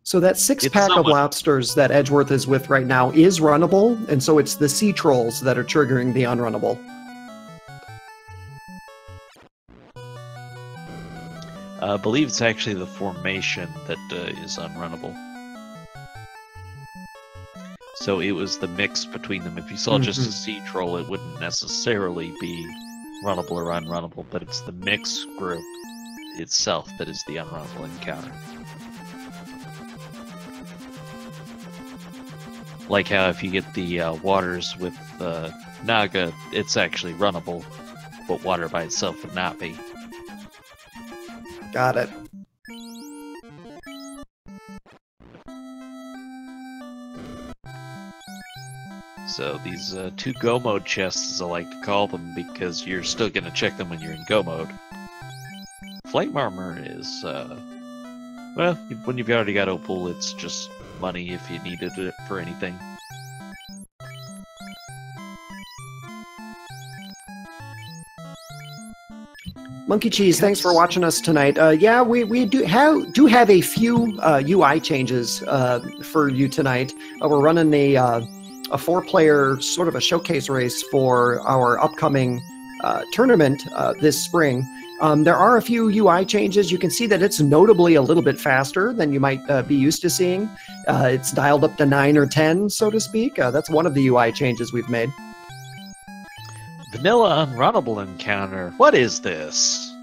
So that 6-pack of lobsters that Edgeworth is with right now is runnable, and so it's the sea trolls that are triggering the unrunnable. I believe it's actually the formation that is unrunnable. So it was the mix between them. If you saw just a sea troll, it wouldn't necessarily be runnable or unrunnable, but it's the mix group itself that is the unrunnable encounter. Like how if you get the waters with Naga, it's actually runnable, but water by itself would not be. Got it. So these 2 go mode chests, as I like to call them, because you're still going to check them when you're in go mode. Flame armor is, well, when you've already got Opal, it's just money if you needed it for anything. Monkey Cheese, thanks for watching us tonight. Yeah, we do have a few UI changes for you tonight. We're running a 4-player sort of a showcase race for our upcoming tournament this spring. There are a few UI changes. You can see that it's notably a little bit faster than you might be used to seeing. It's dialed up to 9 or 10, so to speak. That's one of the UI changes we've made. Vanilla unrunnable encounter. What is this?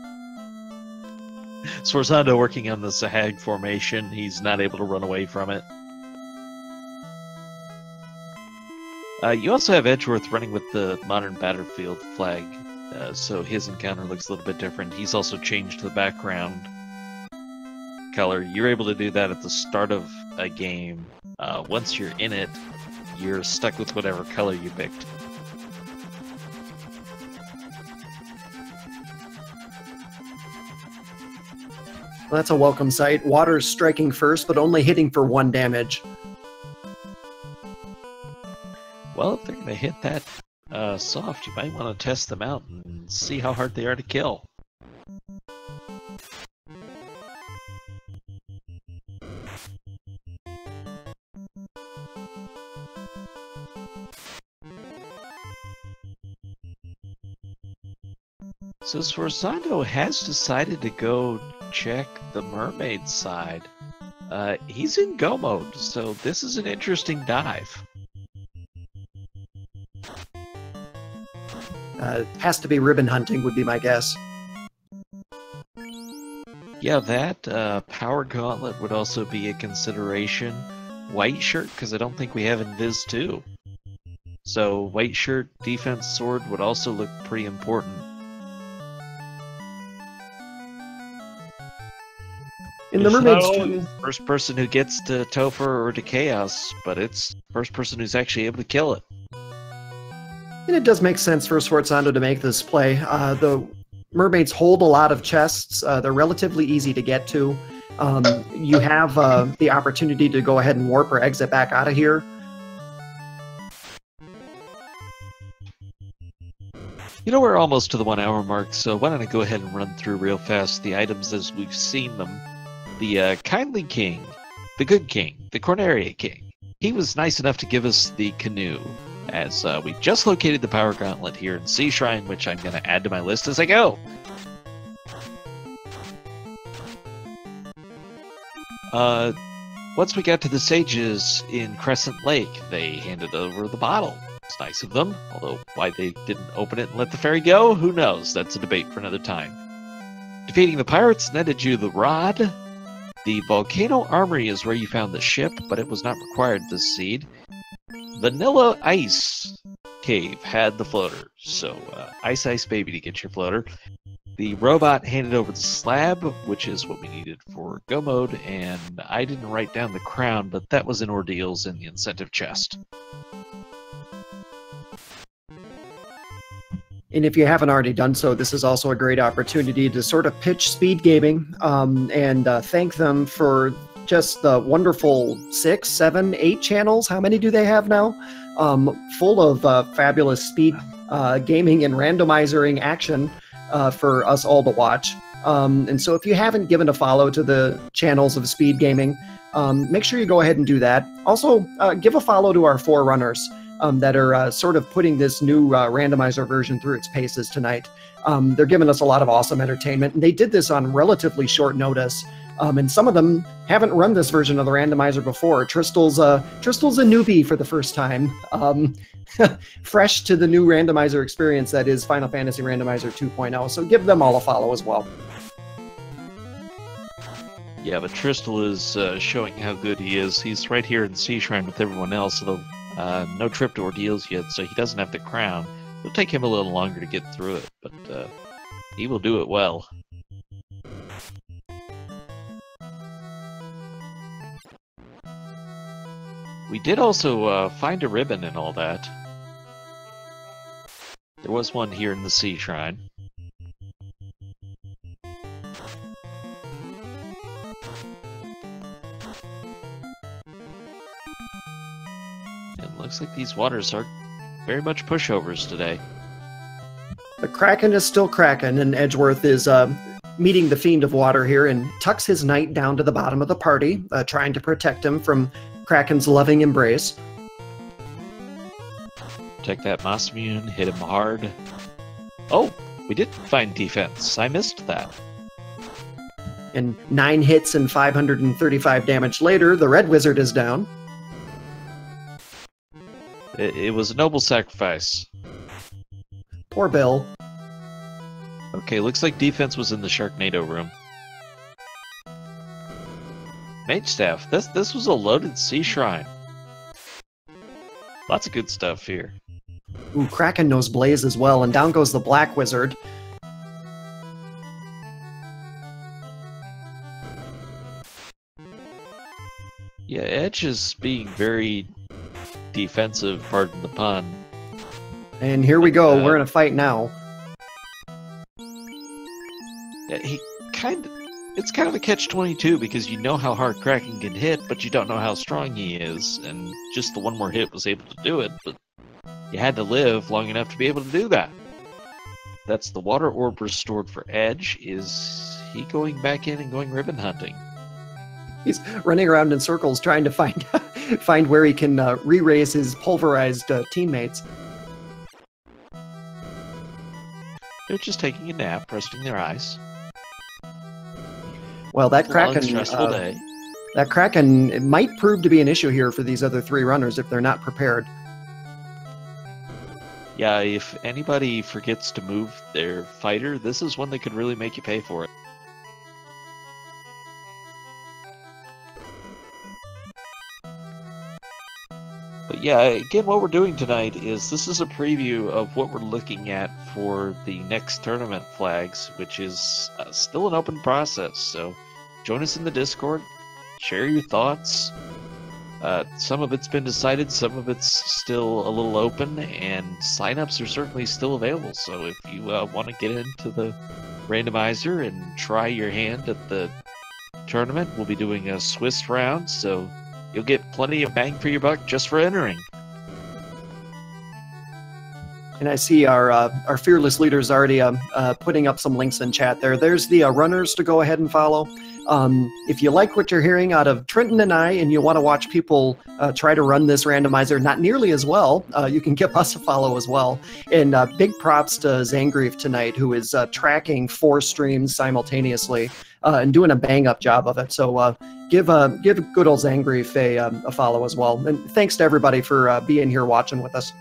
Sforzando working on the Sahag formation. He's not able to run away from it. You also have Edgeworth running with the modern battlefield flag, so his encounter looks a little bit different. He's also changed the background color. You're able to do that at the start of a game. Once you're in it, you're stuck with whatever color you picked. Well, that's a welcome sight. Water's striking first, but only hitting for 1 damage. Well, if they're going to hit that soft, you might want to test them out and see how hard they are to kill. So Sforzando has decided to go check the mermaid side. He's in go mode, so this is an interesting dive. Has to be ribbon hunting would be my guess. Yeah, that power gauntlet would also be a consideration. White shirt, because I don't think we have Invis 2. So white shirt, defense sword would also look pretty important. In the mermaid's not first person who gets to Topher or to Chaos, but it's first person who's actually able to kill it. And it does make sense for Sforzando to make this play. The mermaids hold a lot of chests. They're relatively easy to get to. You have the opportunity to go ahead and warp or exit back out of here. You know, we're almost to the 1 hour mark, so why don't I go ahead and run through real fast the items as we've seen them. The Kindly King, the Good King, the Corneria King. He was nice enough to give us the canoe, as we just located the Power Gauntlet here in Sea Shrine, which I'm going to add to my list as I go. Once we got to the sages in Crescent Lake, they handed over the bottle. It's nice of them, although why they didn't open it and let the fairy go, who knows? That's a debate for another time. Defeating the pirates netted you the rod. The Volcano Armory is where you found the ship, but it was not required this seed. Vanilla Ice Cave had the floater, so Ice Ice Baby to get your floater. The robot handed over the slab, which is what we needed for go mode, and I didn't write down the crown, but that was in ordeals in the incentive chest. And if you haven't already done so, this is also a great opportunity to sort of pitch Speed Gaming and thank them for just the wonderful 6, 7, 8 channels. How many do they have now? Full of fabulous speed gaming and randomizing action for us all to watch. And so if you haven't given a follow to the channels of Speed Gaming, make sure you go ahead and do that. Also, give a follow to our forerunners that are sort of putting this new randomizer version through its paces tonight. They're giving us a lot of awesome entertainment, and they did this on relatively short notice. And some of them haven't run this version of the randomizer before. Tristel's a newbie for the first time, fresh to the new randomizer experience that is Final Fantasy Randomizer 2.0. So give them all a follow as well. Yeah, but Tristel is showing how good he is. He's right here in the Sea Shrine with everyone else, although no trip to ordeals yet, so he doesn't have the crown. It'll take him a little longer to get through it, but he will do it well. We did also find a ribbon and all that. There was one here in the Sea Shrine. It looks like these waters are very much pushovers today. The Kraken is still Kraken, and Edgeworth is meeting the Fiend of Water here and tucks his knight down to the bottom of the party, trying to protect him from Kraken's loving embrace. Check that Mossmune, hit him hard. Oh, we did find defense. I missed that. And 9 hits and 535 damage later, the Red Wizard is down. It was a noble sacrifice. Poor Bill. Okay, looks like defense was in the Sharknado room. Mage Staff, this was a loaded Sea Shrine. Lots of good stuff here. Ooh, Kraken knows Blaze as well, and down goes the Black Wizard. Yeah, Edge is being very defensive, pardon the pun. And here we go, we're in a fight now. Yeah, it's kind of a catch-22 because you know how hard Kraken can hit, but you don't know how strong he is, and just the one more hit was able to do it, but you had to live long enough to be able to do that. That's the water orb restored for Edge. Is he going back in and going ribbon hunting? He's running around in circles trying to find where he can re-raise his pulverized teammates. They're just taking a nap, resting their eyes. Well, that Kraken, that Kraken might prove to be an issue here for these other 3 runners if they're not prepared. Yeah, if anybody forgets to move their fighter, this is one that could really make you pay for it. But yeah, again, what we're doing tonight is this is a preview of what we're looking at for the next tournament flags, which is still an open process. So join us in the Discord, share your thoughts. Some of it's been decided, some of it's still a little open, and signups are certainly still available. So if you want to get into the randomizer and try your hand at the tournament, we'll be doing a Swiss round, so you'll get plenty of bang for your buck just for entering. And I see our fearless leaders already putting up some links in chat there. There's the runners to go ahead and follow. If you like what you're hearing out of Trenton and I, and you want to watch people try to run this randomizer not nearly as well, you can give us a follow as well. And big props to Zangrief tonight, who is tracking 4 streams simultaneously and doing a bang-up job of it. So give good old Zangrief a follow as well. And thanks to everybody for being here watching with us.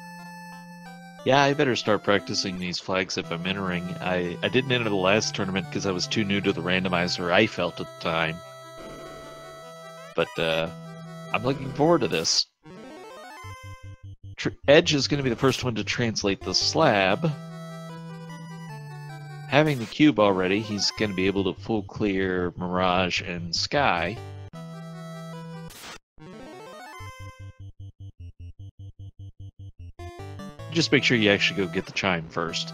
Yeah, I better start practicing these flags if I'm entering. I didn't enter the last tournament because I was too new to the randomizer, I felt at the time. but I'm looking forward to this. Edge is going to be the first one to translate the slab. Having the cube already, he's going to be able to full clear Mirage and Sky. Just make sure you actually go get the chime first.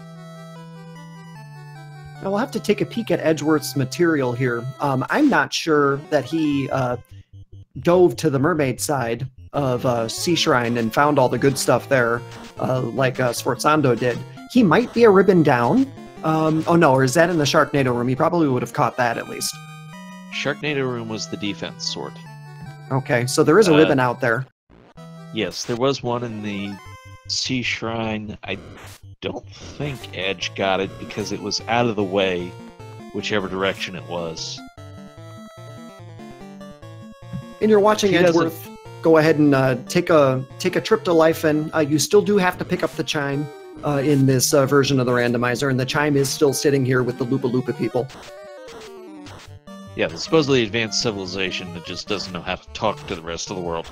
Now we'll have to take a peek at Edgeworth's material here. I'm not sure that he dove to the mermaid side of Sea Shrine and found all the good stuff there, like Sforzando did. He might be a ribbon down. Oh no, or is that in the Sharknado room? He probably would have caught that at least. Sharknado room was the defense sword. Okay, so there is a ribbon out there. Yes, there was one in the Sea Shrine. I don't think Edge got it because it was out of the way, whichever direction it was. And you're watching Edgeworth go ahead and take a trip to life, and you still do have to pick up the chime in this version of the randomizer, and the chime is still sitting here with the Lupa Lupa people. Yeah, the supposedly advanced civilization that just doesn't know how to talk to the rest of the world.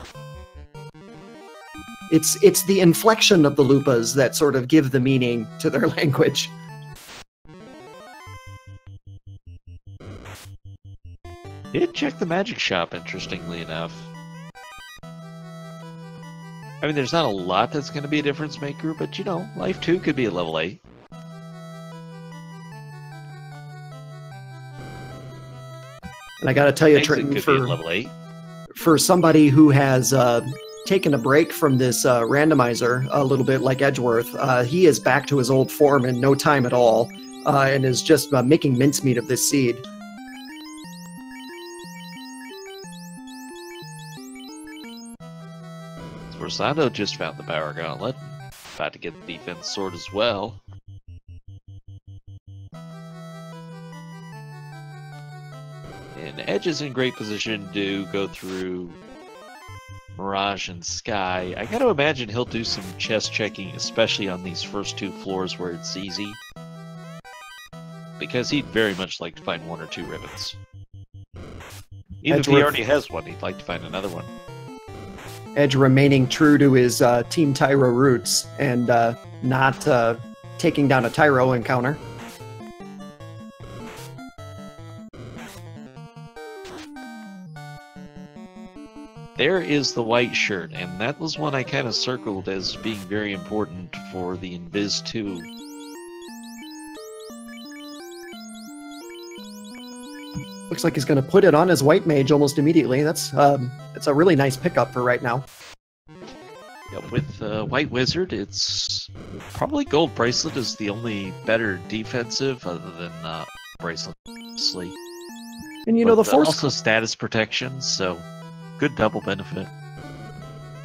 It's the inflection of the Lupas that sort of give the meaning to their language. Did check the magic shop, interestingly enough. I mean, there's not a lot that's going to be a difference maker, but you know, Life 2 could be at level 8. And I gotta tell you, Trenton, for somebody who has taken a break from this randomizer a little bit like Edgeworth, he is back to his old form in no time at all, and is just making mincemeat of this seed. Sforzando just found the power gauntlet. About to get the defense sword as well. And Edge is in great position to go through Mirage and Sky. I gotta imagine he'll do some chest checking, especially on these first two floors where it's easy. Because he'd very much like to find one or two ribbons. Even if he already has one, he'd like to find another one. Edge remaining true to his Team Tyro roots and not taking down a Tyro encounter. There is the white shirt, and that was one I kind of circled as being very important for the Invis 2. Looks like he's going to put it on his white mage almost immediately. That's it's a really nice pickup for right now. Yeah, with White Wizard, it's probably Gold Bracelet is the only better defensive other than Bracelet. And you know, the Force also status protection, so good double benefit.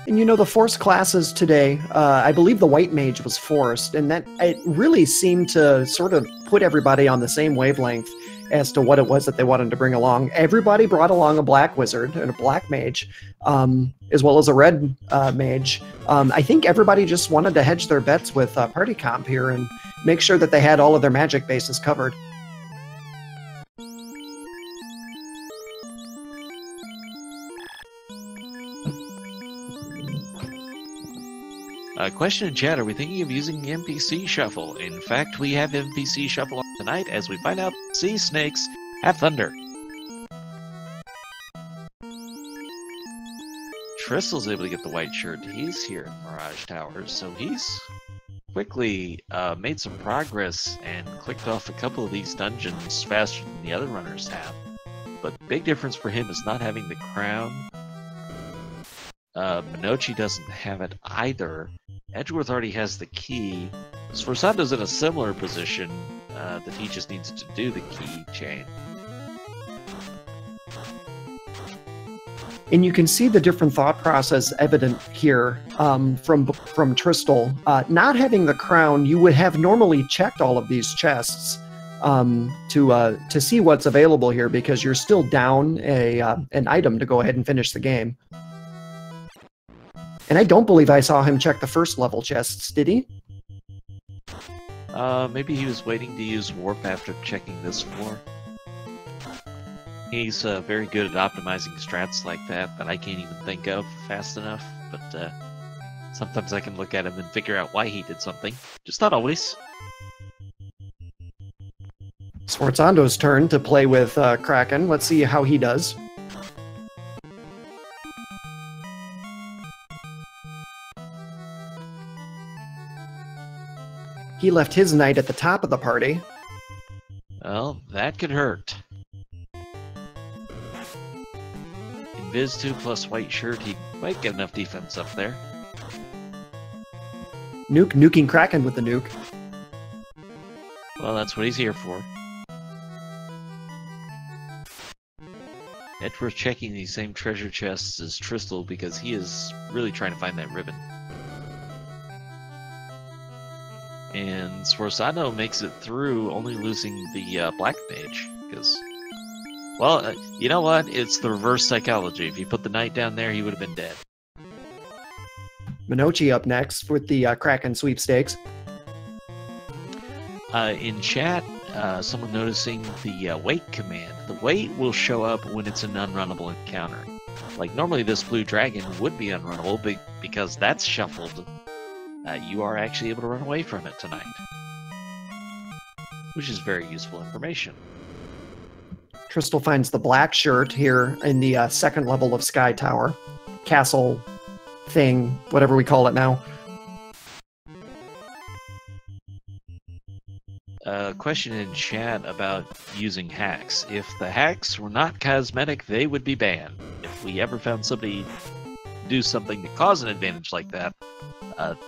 And you know, the Force classes today, I believe the White Mage was forced, and that it really seemed to sort of put everybody on the same wavelength as to what it was that they wanted to bring along. Everybody brought along a Black Wizard and a Black Mage, as well as a Red Mage. I think everybody just wanted to hedge their bets with Party Comp here and make sure that they had all of their magic bases covered. Question in chat, are we thinking of using the NPC Shuffle? In fact, we have NPC Shuffle on tonight as we find out sea snakes have thunder. Tristle's able to get the white shirt. He's here in Mirage Towers, so he's quickly made some progress and clicked off a couple of these dungeons faster than the other runners have. But big difference for him is not having the crown. Minochi doesn't have it either. Edgeworth already has the key. Sforzando's in a similar position that he just needs to do the key chain. And you can see the different thought process evident here from Tristle. Not having the crown, you would have normally checked all of these chests to see what's available here because you're still down an item to go ahead and finish the game. And I don't believe I saw him check the first level chests, did he? Maybe he was waiting to use warp after checking this floor. He's very good at optimizing strats like that I can't even think of fast enough, but sometimes I can look at him and figure out why he did something. Just not always. Sforzando's turn to play with Kraken. Let's see how he does. He left his knight at the top of the party. Well, that could hurt. Invis 2 plus white shirt, he might get enough defense up there. Nuking Kraken with the nuke. Well, that's what he's here for. Edgeworth checking these same treasure chests as Tristal because he is really trying to find that ribbon. And Sforzando makes it through, only losing the Black Mage, because, well, you know what? It's the reverse psychology. If you put the knight down there, he would have been dead. Minochi up next with the Kraken sweepstakes. In chat, someone noticing the wait command. The wait will show up when it's an unrunnable encounter. Like, normally this blue dragon would be unrunnable, but because that's shuffled, you are actually able to run away from it tonight. Which is very useful information. Tristal finds the black shirt here in the second level of Sky Tower. Castle thing, whatever we call it now. Question in chat about using hacks. If the hacks were not cosmetic, they would be banned. If we ever found somebody do something to cause an advantage like that,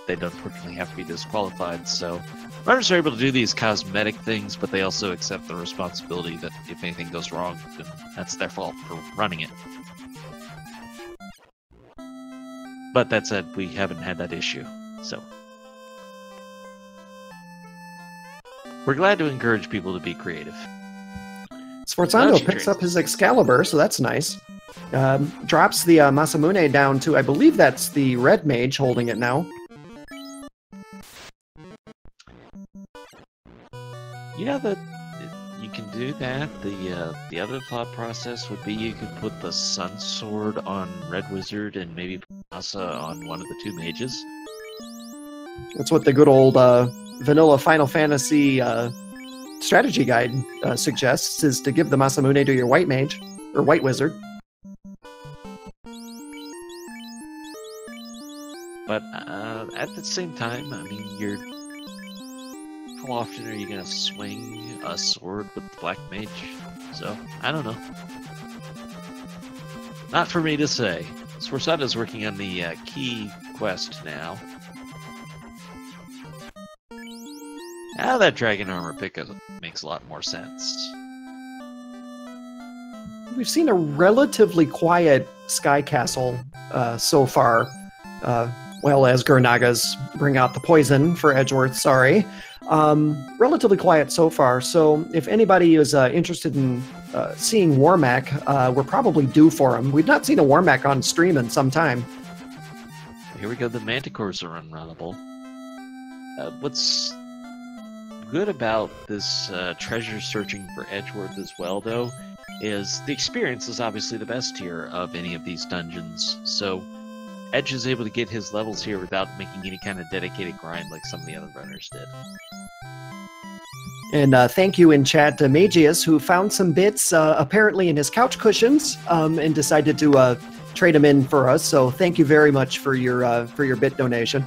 they'd unfortunately have to be disqualified. So runners are able to do these cosmetic things, but they also accept the responsibility that if anything goes wrong, then that's their fault for running it. But that said, we haven't had that issue, so we're glad to encourage people to be creative. Sforzando picks up his Excalibur, so that's nice. Drops the Masamune down to, I believe that's the red mage holding it now. You know that you can do that. The other thought process would be you could put the Sun Sword on Red Wizard and maybe Masa on one of the two mages. That's what the good old vanilla Final Fantasy strategy guide suggests, is to give the Masamune to your white mage, or white wizard. But at the same time, I mean, how often are you going to swing a sword with the black mage? So, I don't know. Not for me to say. Sforzando's working on the key quest now. Now that dragon armor pickup makes a lot more sense. We've seen a relatively quiet Sky Castle so far. Well, as Gurnagas bring out the poison for Edgeworth, sorry. Relatively quiet so far, so if anybody is interested in seeing Warmac, we're probably due for him. We've not seen a Warmac on stream in some time. Here we go, the Manticores are unrunnable. What's good about this treasure searching for Edgeworth as well, though, is the experience is obviously the best here of any of these dungeons, so Edge is able to get his levels here without making any kind of dedicated grind like some of the other runners did. And thank you in chat to Magius, who found some bits apparently in his couch cushions and decided to trade them in for us. So thank you very much for your bit donation.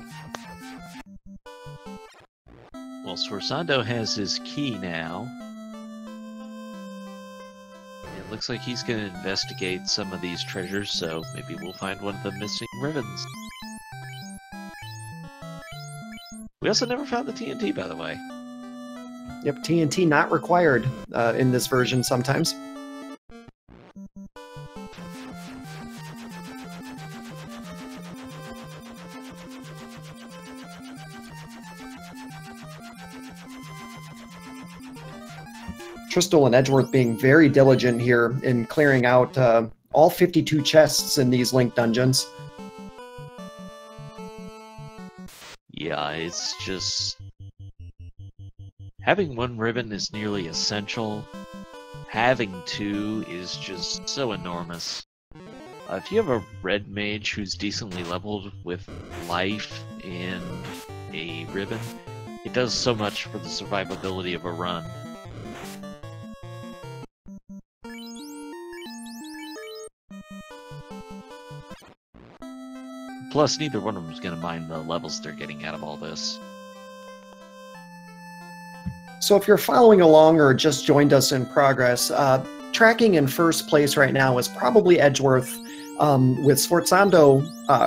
Well, Sforzando has his key now. It looks like he's going to investigate some of these treasures, so maybe we'll find one of the missing ribbons. We also never found the TNT, by the way. Yep, TNT not required in this version sometimes. Tristal and Edgeworth being very diligent here in clearing out all 52 chests in these Link dungeons. Yeah, it's just... having one ribbon is nearly essential, having to is just so enormous. If you have a red mage who's decently leveled with life and a ribbon, it does so much for the survivability of a run. Plus, neither one of them is going to mind the levels they're getting out of all this. So if you're following along or just joined us in progress, tracking in first place right now is probably Edgeworth, with Sforzando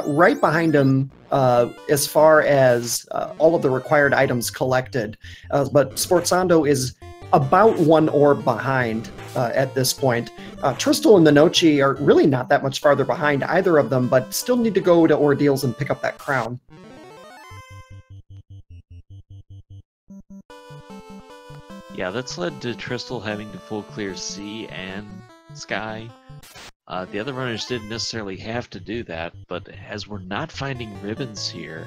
right behind him as far as all of the required items collected. But Sforzando is about one orb behind at this point. Tristal and the Nochi are really not that much farther behind either of them, but still need to go to Ordeals and pick up that crown. Yeah, that's led to Tristal having to full clear sea and sky. The other runners didn't necessarily have to do that, but as we're not finding ribbons here...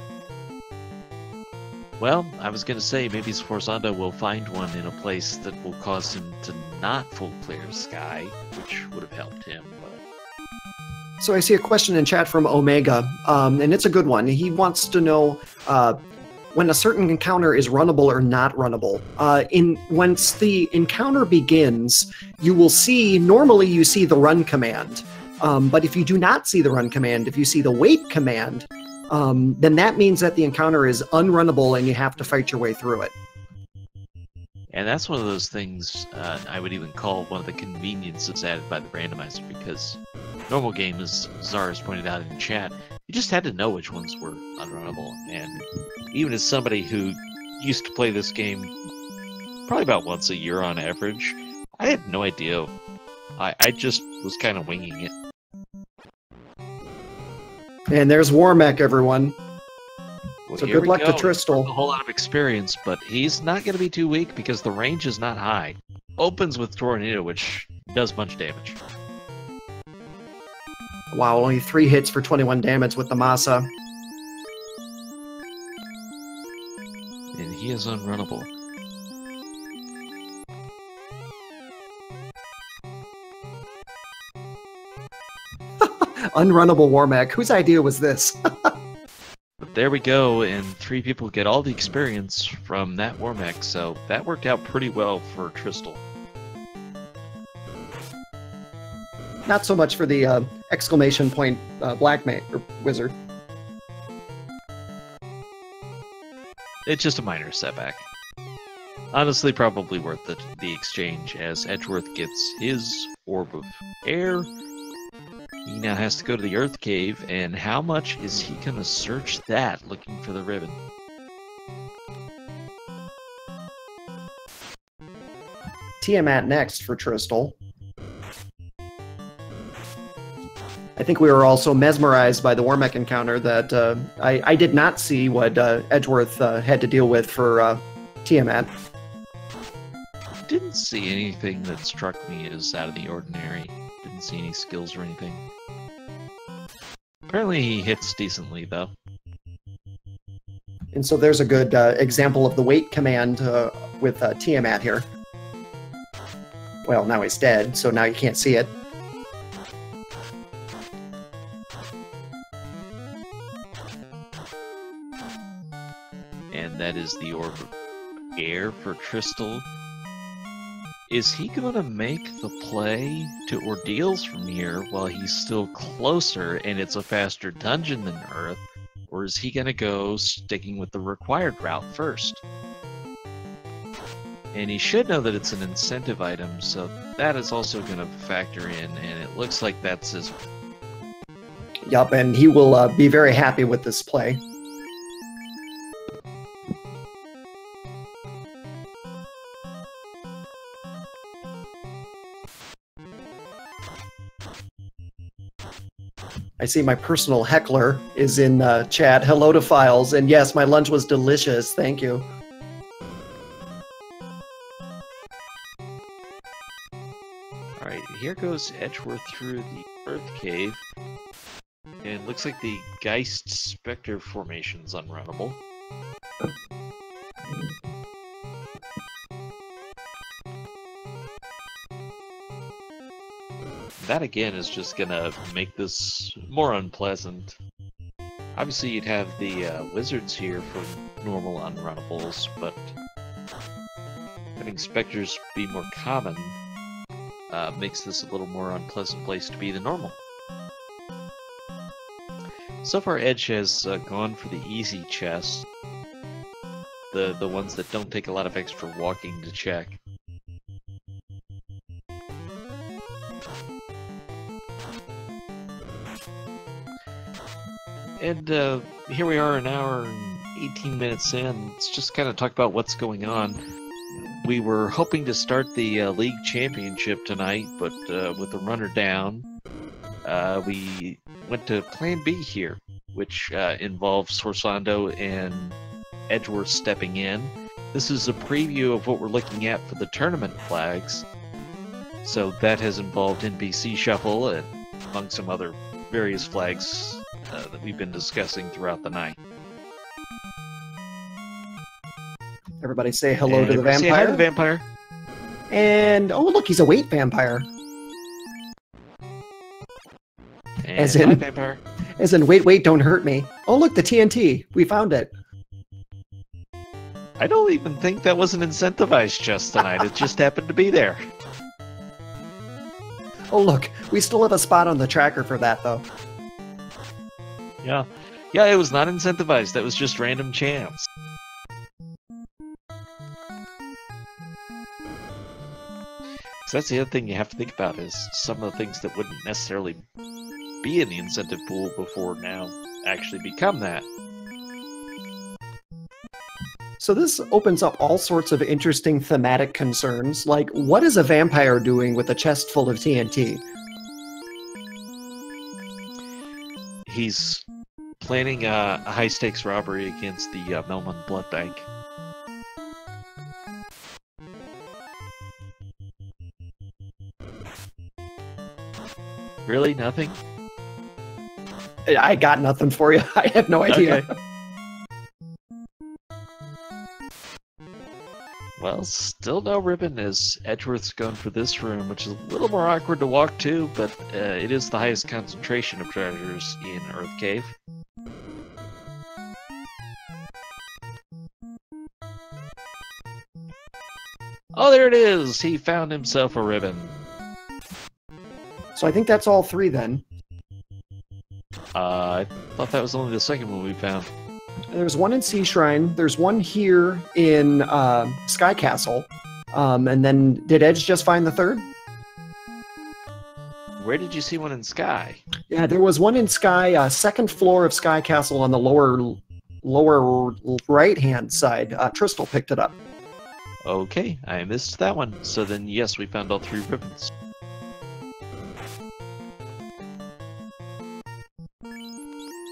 Well, I was going to say maybe Sforzando will find one in a place that will cause him to not full clear sky, which would have helped him. But... So I see a question in chat from Omega, and it's a good one. He wants to know when a certain encounter is runnable or not runnable. Once the encounter begins, you will see, normally you see the run command, but if you do not see the run command, if you see the wait command, then that means that the encounter is unrunnable and you have to fight your way through it. And that's one of those things I would even call one of the conveniences added by the randomizer, because normal game, as Zara's pointed out in chat, you just had to know which ones were unrunnable. And even as somebody who used to play this game probably about once a year on average, I had no idea. I just was kind of winging it. And there's Warmech, everyone. Well, so good luck to Tristal. A whole lot of experience, but he's not going to be too weak because the range is not high. Opens with Tornado, which does much damage. Wow, only 3 hits for 21 damage with the Masa. And he is unrunnable. Unrunnable Warmech. Whose idea was this? But there we go, and 3 people get all the experience from that Warmech, so that worked out pretty well for Tristal. Not so much for the exclamation point black or wizard. It's just a minor setback. Honestly, probably worth the exchange, as Edgeworth gets his Orb of Air. He now has to go to the Earth Cave, and how much is he going to search that looking for the ribbon? Tiamat next for Tristal. I think we were also mesmerized by the Warmech encounter that I did not see what Edgeworth had to deal with for Tiamat. Didn't see anything that struck me as out of the ordinary. Didn't see any skills or anything. Apparently he hits decently, though. And so there's a good example of the wait command with Tiamat here. Well, now he's dead, so now you can't see it. And that is the Orb of Air for Tristal. Is he going to make the play to Ordeals from here while he's still closer and it's a faster dungeon than Earth? Or is he going to go sticking with the required route first? And he should know that it's an incentive item, so that is also going to factor in, and it looks like that's his... Yup, and he will be very happy with this play. I see my personal heckler is in chat. Hello to Files, and yes, my lunch was delicious. Thank you. Alright, here goes Edgeworth through the Earth Cave. And looks like the Geist Spectre formation's unrunnable. That again is just gonna make this more unpleasant. Obviously, you'd have the wizards here for normal unrunnables, but having specters be more common makes this a little more unpleasant place to be than normal. So far, Edge has gone for the easy chests, the ones that don't take a lot of extra walking to check. And here we are, an hour and 18 minutes in. Let's just kind of talk about what's going on. We were hoping to start the League Championship tonight, but with the runner down, we went to Plan B here, which involves Sorsando and Edgeworth stepping in. This is a preview of what we're looking at for the tournament flags. So that has involved NPC Shuffle and among some other various flags that we've been discussing throughout the night. Everybody say hello to the vampire. Say hi to the vampire. And, oh look, he's a weight vampire. And as in, vampire. As in, wait, don't hurt me. Oh look, the TNT. We found it. I don't even think that was an incentivized chest tonight. It just happened to be there. Oh look, we still have a spot on the tracker for that though. Yeah, it was not incentivized. That was just random chance. So that's the other thing you have to think about is some of the things that wouldn't necessarily be in the incentive pool before now actually become that. So this opens up all sorts of interesting thematic concerns, like what is a vampire doing with a chest full of TNT? He's planning a high-stakes robbery against the Melmond Blood Bank. Really? Nothing? I got nothing for you. I have no idea. Okay. Well, still no ribbon as Edgeworth's going for this room, which is a little more awkward to walk to, but it is the highest concentration of treasures in Earth Cave. Oh, there it is! He found himself a ribbon. So I think that's all three then. I thought that was only the second one we found. There's one in Sea Shrine. There's one here in Sky Castle. And then did Edge just find the third? Where did you see one in Sky? Yeah, there was one in Sky, second floor of Sky Castle on the lower right-hand side. Tristal picked it up. Okay, I missed that one. So then, yes, we found all three ribbons.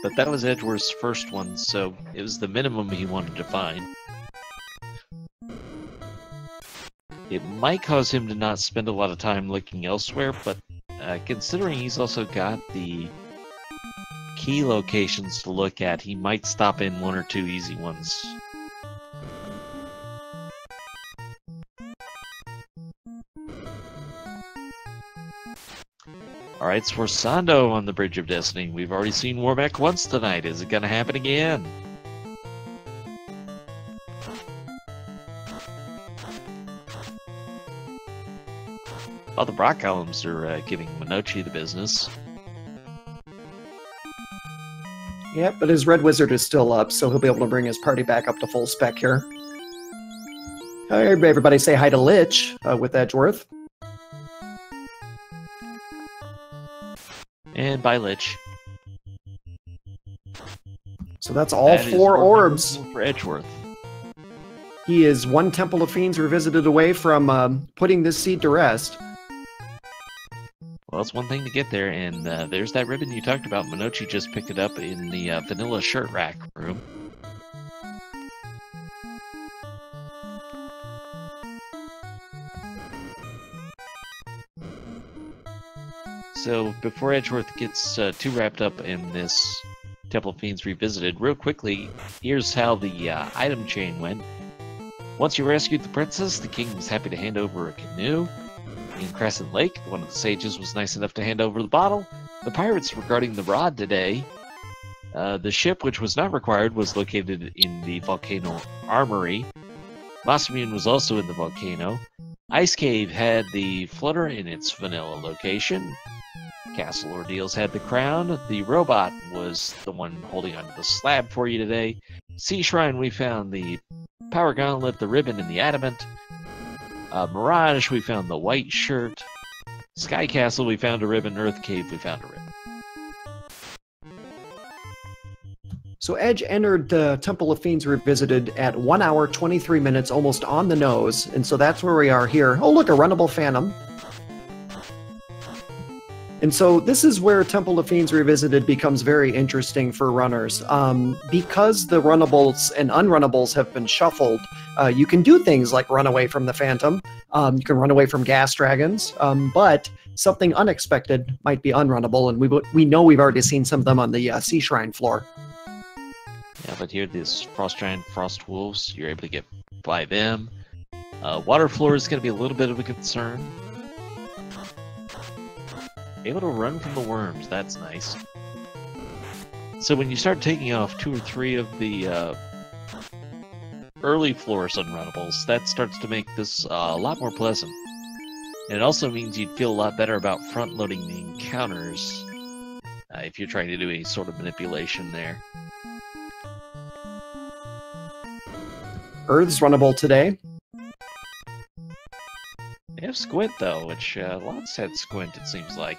But that was Edgeworth's first one, so it was the minimum he wanted to find. It might cause him to not spend a lot of time looking elsewhere, but considering he's also got the key locations to look at, he might stop in one or two easy ones. Alright, Sorsando on the Bridge of Destiny. We've already seen Warbeck once tonight. Is it going to happen again? Oh, the Brock columns are giving Minochi the business. Yep, but his Red Wizard is still up, so he'll be able to bring his party back up to full spec here. Everybody say hi to Lich with Edgeworth. And by Lich. So that's all four orbs for Edgeworth. He is one Temple of Fiends revisited away from putting this seed to rest. Well, it's one thing to get there, and there's that ribbon you talked about. Minochi just picked it up in the vanilla shirt rack room. So, before Edgeworth gets too wrapped up in this Temple of Fiends Revisited, real quickly, here's how the item chain went. Once you rescued the princess, the king was happy to hand over a canoe. in Crescent Lake. One of the sages was nice enough to hand over the bottle. The pirates were guarding the rod today. The ship, which was not required, was located in the volcano armory. Mossmune was also in the volcano. Ice Cave had the flutter in its vanilla location. Castle Ordeals had the crown. The robot was the one holding onto the slab for you today. Sea Shrine, we found the power gauntlet, the ribbon, and the adamant. Mirage, we found the white shirt. Sky Castle, we found a ribbon. Earth Cave, we found a ribbon. So Edge entered the Temple of Fiends Revisited at 1 hour, 23 minutes, almost on the nose. And so that's where we are here. Oh, look, a runnable Phantom. And so this is where Temple of Fiends Revisited becomes very interesting for runners. Because the runnables and unrunnables have been shuffled, you can do things like run away from the Phantom. You can run away from gas dragons, but something unexpected might be unrunnable, and we know we've already seen some of them on the Sea Shrine floor. Yeah, but here, this Frost Giant, Frost Wolves, you're able to get by them. Water floor is going to be a little bit of a concern. Able to run from the worms, that's nice. So when you start taking off 2 or 3 of the early floors unrunnables, that starts to make this a lot more pleasant. And it also means you'd feel a lot better about front-loading the encounters if you're trying to do any sort of manipulation there. Earth's runnable today. They have Squint, though, which lots had Squint, it seems like.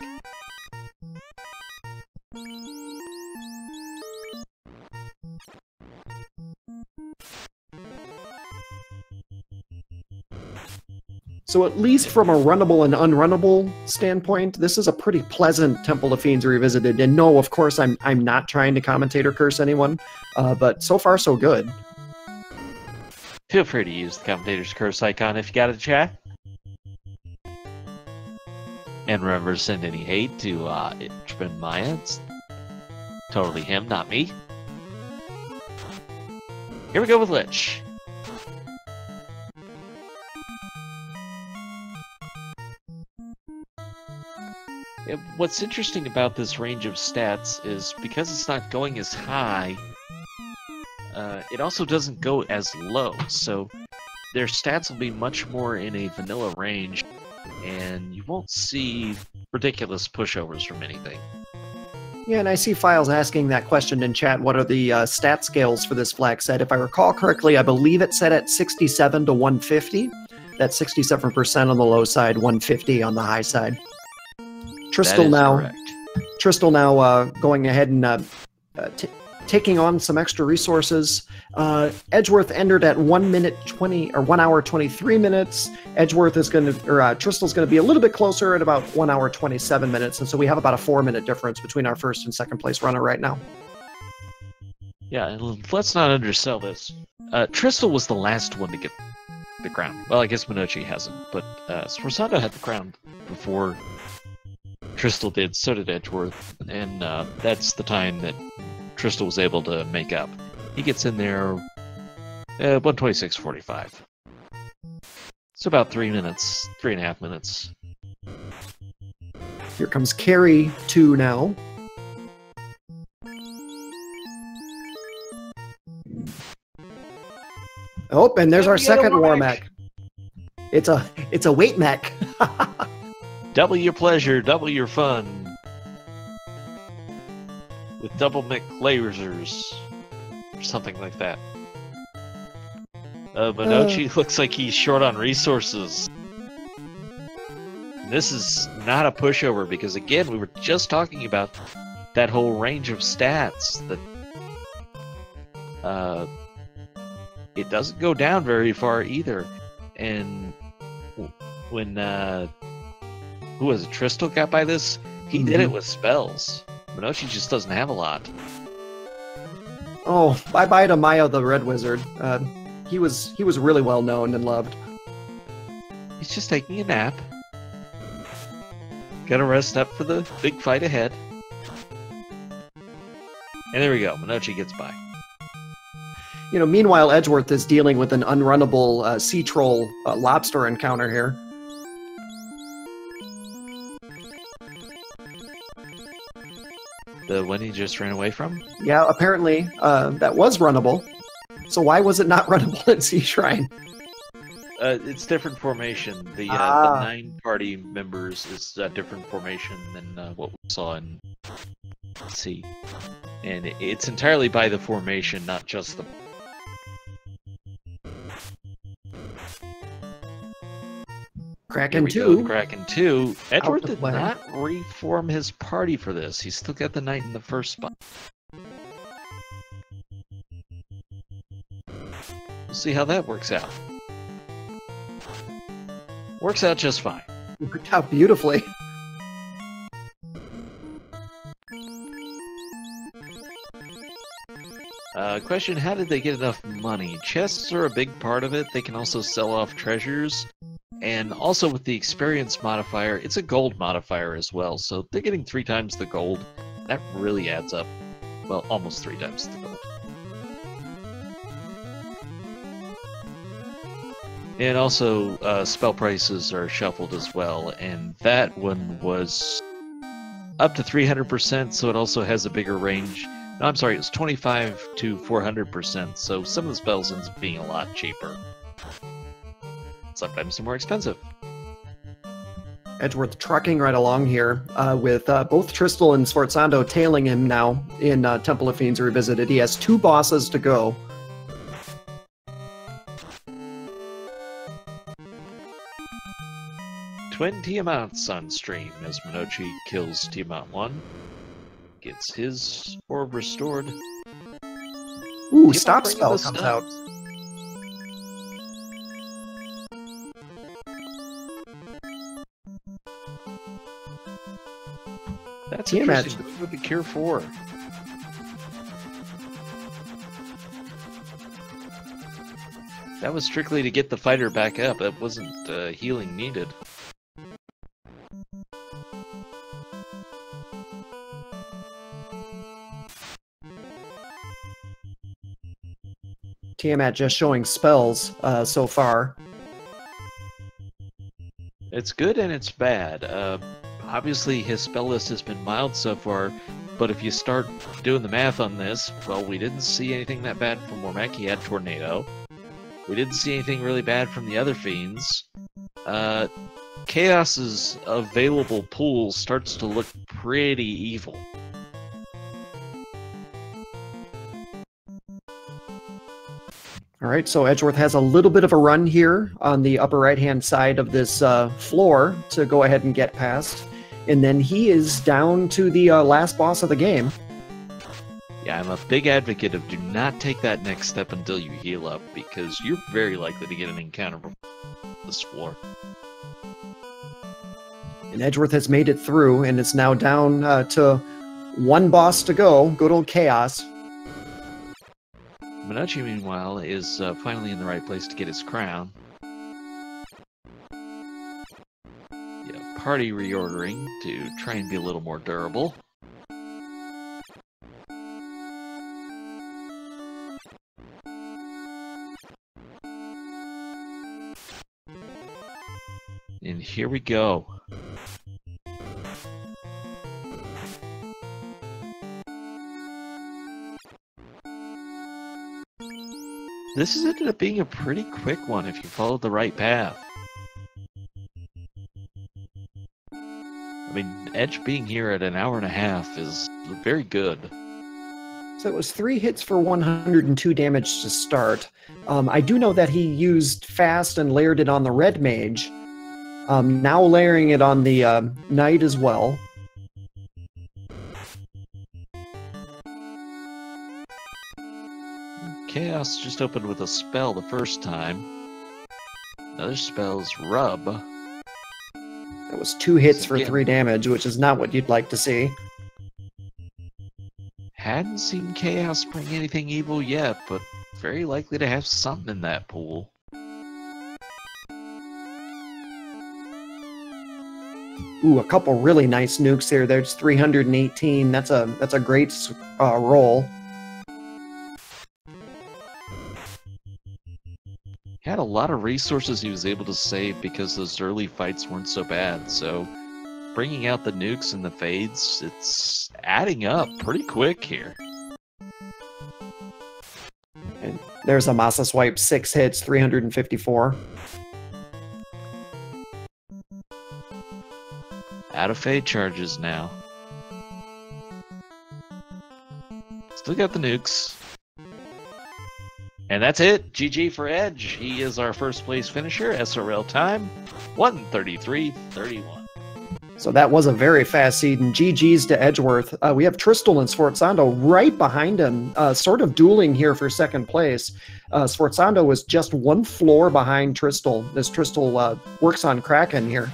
So at least from a runnable and unrunnable standpoint, this is a pretty pleasant Temple of Fiends Revisited. And no, of course, I'm not trying to commentate or curse anyone, but so far so good. Feel free to use the commentator's curse icon if you got a chat. And remember to send any hate to Itchman Maya. It's totally him, not me. Here we go with Lich. Yeah, what's interesting about this range of stats is because it's not going as high, it also doesn't go as low. So their stats will be much more in a vanilla range, and you won't see ridiculous pushovers from anything. Yeah, and I see Files asking that question in chat. What are the stat scales for this flag set? If I recall correctly, I believe it's set at 67 to 150. That's 67% on the low side, 150 on the high side. Tristal now going ahead and taking on some extra resources. Edgeworth entered at 1 minute 20 or 1 hour 23 minutes. Edgeworth is going to, or Tristal's going to be a little bit closer at about 1 hour 27 minutes, and so we have about a 4-minute difference between our first and second place runner right now. Yeah, and let's not undersell this. Tristal was the last one to get the crown. Well, I guess Minochi hasn't, but Sforzado had the crown before Tristal did. So did Edgeworth, and that's the time that Tristal was able to make up. He gets in there 126.45. It's about 3 minutes, 3.5 minutes. Here comes Carry 2 now. Oh, and there's our second war mech. It's a weight mech. Double your pleasure, double your fun. With double mech lasers. Or something like that. Minochi looks like he's short on resources. This is not a pushover because, again, we were just talking about that whole range of stats that it doesn't go down very far either. And when who was it, Tristal got by this? He did it with spells. Minochi just doesn't have a lot. Oh, bye-bye to Mayo the Red Wizard. He was really well known and loved. He's just taking a nap. Gotta rest up for the big fight ahead. And there we go. Minochi gets by. You know, meanwhile, Edgeworth is dealing with an unrunnable sea troll lobster encounter here. The one he just ran away from? Yeah, apparently that was runnable. So why was it not runnable at Sea Shrine? It's different formation. The 9 party members is a different formation than what we saw in C. And it's entirely by the formation, not just the... Kraken 2. Kraken 2. Edward did not reform his party for this. He's still got the knight in the first spot. We'll see how that works out. Works out just fine. Worked out beautifully. Question, how did they get enough money? Chests are a big part of it. They can also sell off treasures. And also with the experience modifier, it's a gold modifier as well. So they're getting 3 times the gold. That really adds up. Well, almost 3 times the gold. And also, spell prices are shuffled as well, and that one was up to 300%, so it also has a bigger range. No, I'm sorry, it's 25 to 400%, so some of the spells ends up being a lot cheaper. Sometimes they're more expensive. Edgeworth trucking right along here, with both Tristal and Sforzando tailing him now in Temple of Fiends Revisited. He has 2 bosses to go. Twin Tiamat's on stream as Minochi kills Tiamat 1. Gets his orb restored. Ooh, stop spell comes out. That's Tiamat interesting. With the Cure 4. That was strictly to get the fighter back up. That wasn't healing needed. Tiamat just showing spells so far. It's good and it's bad. Obviously, his spell list has been mild so far, but if you start doing the math on this, well, we didn't see anything that bad from Mormek. He had Tornado. We didn't see anything really bad from the other Fiends. Chaos's available pool starts to look pretty evil. All right, so Edgeworth has a little bit of a run here on the upper right-hand side of this floor to go ahead and get past. And then he is down to the last boss of the game. Yeah, I'm a big advocate of do not take that next step until you heal up, because you're very likely to get an encounter from this floor. And Edgeworth has made it through, and it's now down to 1 boss to go. Good old Chaos. Minochi, meanwhile, is finally in the right place to get his crown. Yeah, party reordering to try and be a little more durable. And here we go. This has ended up being a pretty quick one if you follow the right path. I mean, Edge being here at an hour and a half is very good. So it was 3 hits for 102 damage to start. I do know that he used Fast and layered it on the Red Mage. Now layering it on the Knight as well. Chaos just opened with a spell the first time. Another spell's Rub. That was 2 hits for 3 damage, which is not what you'd like to see. Hadn't seen Chaos bring anything evil yet, but very likely to have something in that pool. Ooh, a couple really nice nukes here. There's 318. That's a great roll. He had a lot of resources he was able to save because those early fights weren't so bad, so bringing out the nukes and the fades, it's adding up pretty quick here. And there's a Masa swipe, 6 hits, 354. Out of fade charges now. Still got the nukes. And that's it. GG for Edge. He is our first place finisher. SRL time 1:33:31. So that was a very fast seed, and GG's to Edgeworth. We have Tristal and Sforzando right behind him, sort of dueling here for second place. Sforzando was just one floor behind Tristal, as Tristal works on Kraken here.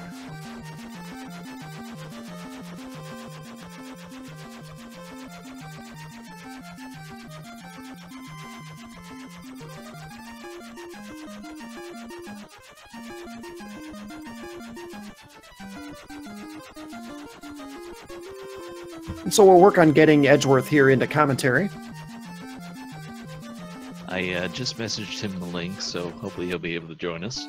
So we'll work on getting Edgeworth here into commentary. I just messaged him the link, so hopefully he'll be able to join us.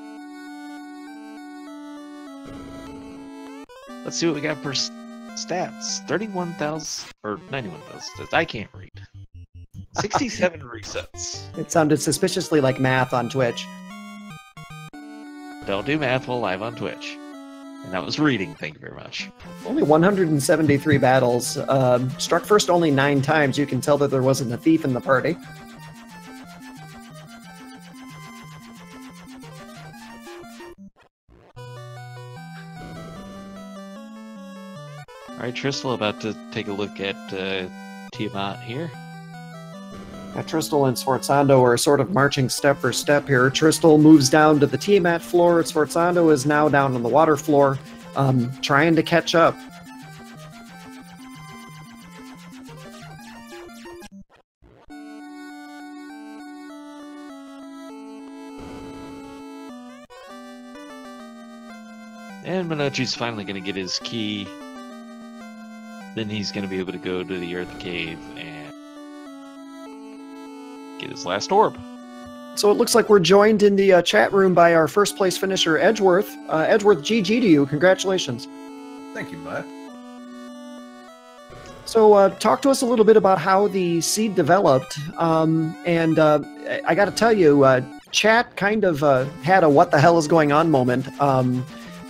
Let's see what we got for stats. 31,000 or 91,000 stats. I can't read. 67 resets. It sounded suspiciously like math on Twitch. Don't do math while live on Twitch. And that was reading, thank you very much. Only 173 battles. Struck first only 9 times. You can tell that there wasn't a thief in the party. Alright, Tristal, about to take a look at Tiamat here. Tristal and Sforzando are sort of marching step for step here. Tristal moves down to the Tiamat floor. Sforzando is now down on the water floor, trying to catch up. And Minochi's finally going to get his key. Then he's going to be able to go to the Earth Cave and get his last orb. So it looks like we're joined in the chat room by our first place finisher, Edgeworth. Edgeworth, GG to you. Congratulations. Thank you, Matt. So talk to us a little bit about how the seed developed. I got to tell you, chat kind of had a what the hell is going on moment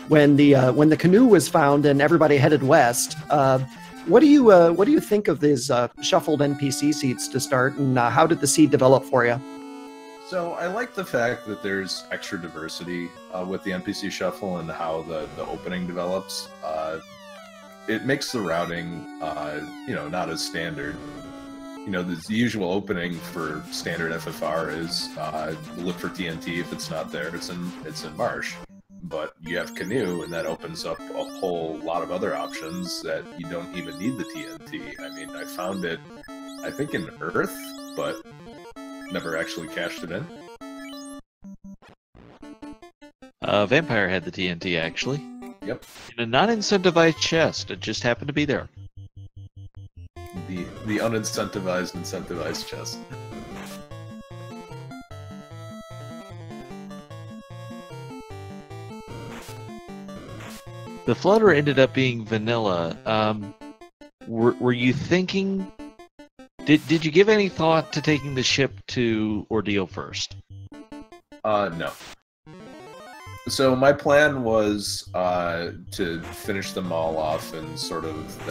when the canoe was found and everybody headed west. What do you think of these shuffled NPC seeds to start, and how did the seed develop for you? So I like the fact that there's extra diversity with the NPC shuffle and how the opening develops. It makes the routing, not as standard. The usual opening for standard FFR is look for TNT. If it's not there, it's in Marsh. But you have Canoe, and that opens up a whole lot of other options that you don't even need the TNT. I mean, I found it, I think, in Earth, but never actually cashed it in. Vampire had the TNT, actually. Yep. In a non-incentivized chest. It just happened to be there. The unincentivized, incentivized chest. The Flutter ended up being vanilla. Were you thinking... Did you give any thought to taking the ship to Ordeal first? No. So my plan was to finish them all off in sort of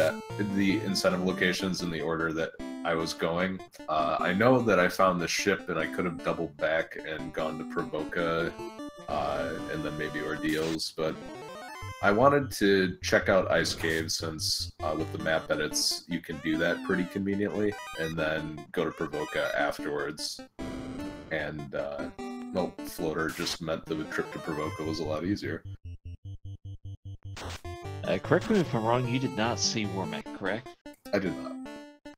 the incentive locations in the order that I was going. I know that I found the ship and I could have doubled back and gone to Provoca and then maybe Ordeals, but I wanted to check out Ice Cave since with the map edits you can do that pretty conveniently, and then go to Provoca afterwards. And Floater just meant the trip to Provoca was a lot easier. Correct me if I'm wrong, you did not see Wormek, correct? I did not.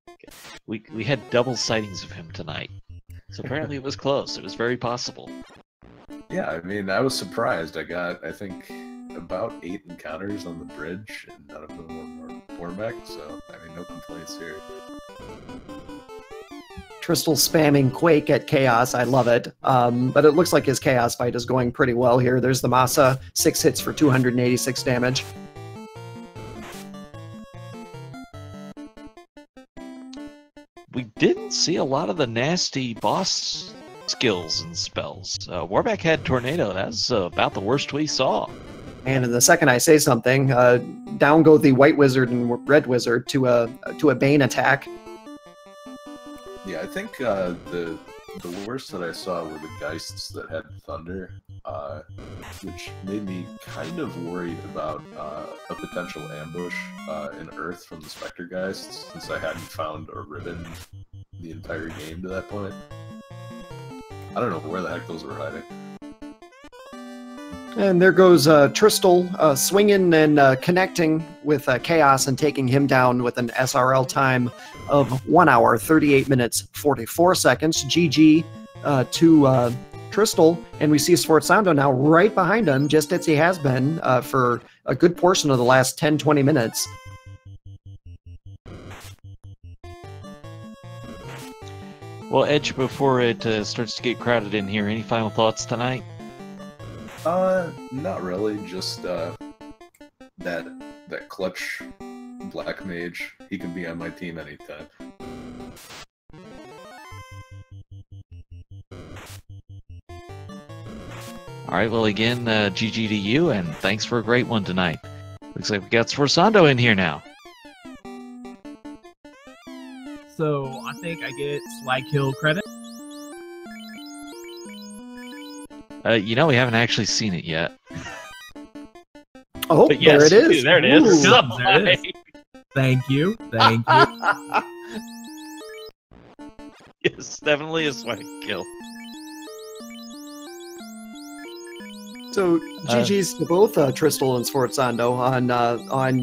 Okay. We had double sightings of him tonight, so apparently it was close. It was very possible. Yeah, I mean, I was surprised. I got, I think, about 8 encounters on the bridge, and none of them were Wormek, so, I mean, no complaints here. Tristal spamming Quake at Chaos. I love it. But it looks like his Chaos fight is going pretty well here. There's the Masa, 6 hits for 286 damage. didn't see a lot of the nasty boss skills and spells. Warback had Tornado. That's about the worst we saw. And in the second I say something, down go the White Wizard and Red Wizard to a Bane attack. Yeah, I think the worst that I saw were the Geists that had Thunder, which made me kind of worried about a potential ambush in Earth from the Spectre Geists, since I hadn't found a ribbon the entire game to that point. I don't know where the heck those were hiding. And there goes Tristal swinging and connecting with Chaos and taking him down with an SRL time of 1 hour, 38 minutes, 44 seconds. GG to Tristal. And we see Sforzando now right behind him, just as he has been for a good portion of the last 10-20 minutes. Well, Edge, before it starts to get crowded in here, any final thoughts tonight? Not really. Just that clutch Black Mage. He can be on my team anytime. All right. Well, again, GG to you, and thanks for a great one tonight. Looks like we got Sforzando in here now. So I think I get Slag Kill credit. You know, we haven't actually seen it yet. Oh, But yes, there it is. There it is. Ooh, there it is. Thank you. Thank you. Yes, definitely a swag kill. So GG's to both Tristal and Sforzando on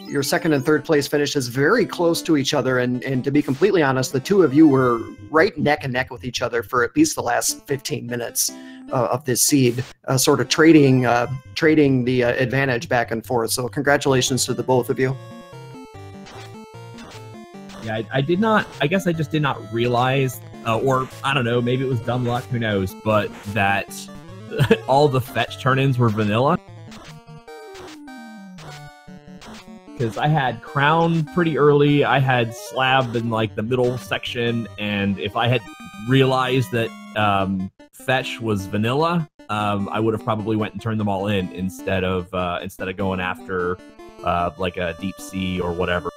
your second and third place finishes, very close to each other, and to be completely honest, the two of you were right neck and neck with each other for at least the last 15 minutes of this seed, sort of trading the advantage back and forth. So congratulations to the both of you. Yeah, I did not. I guess I just did not realize, or I don't know, maybe it was dumb luck. Who knows? But that all the fetch turn-ins were vanilla. Because I had Crown pretty early, I had Slab in like the middle section, and if I had realized that Fetch was vanilla, I would have probably went and turned them all in instead of going after like a Deep Sea or whatever.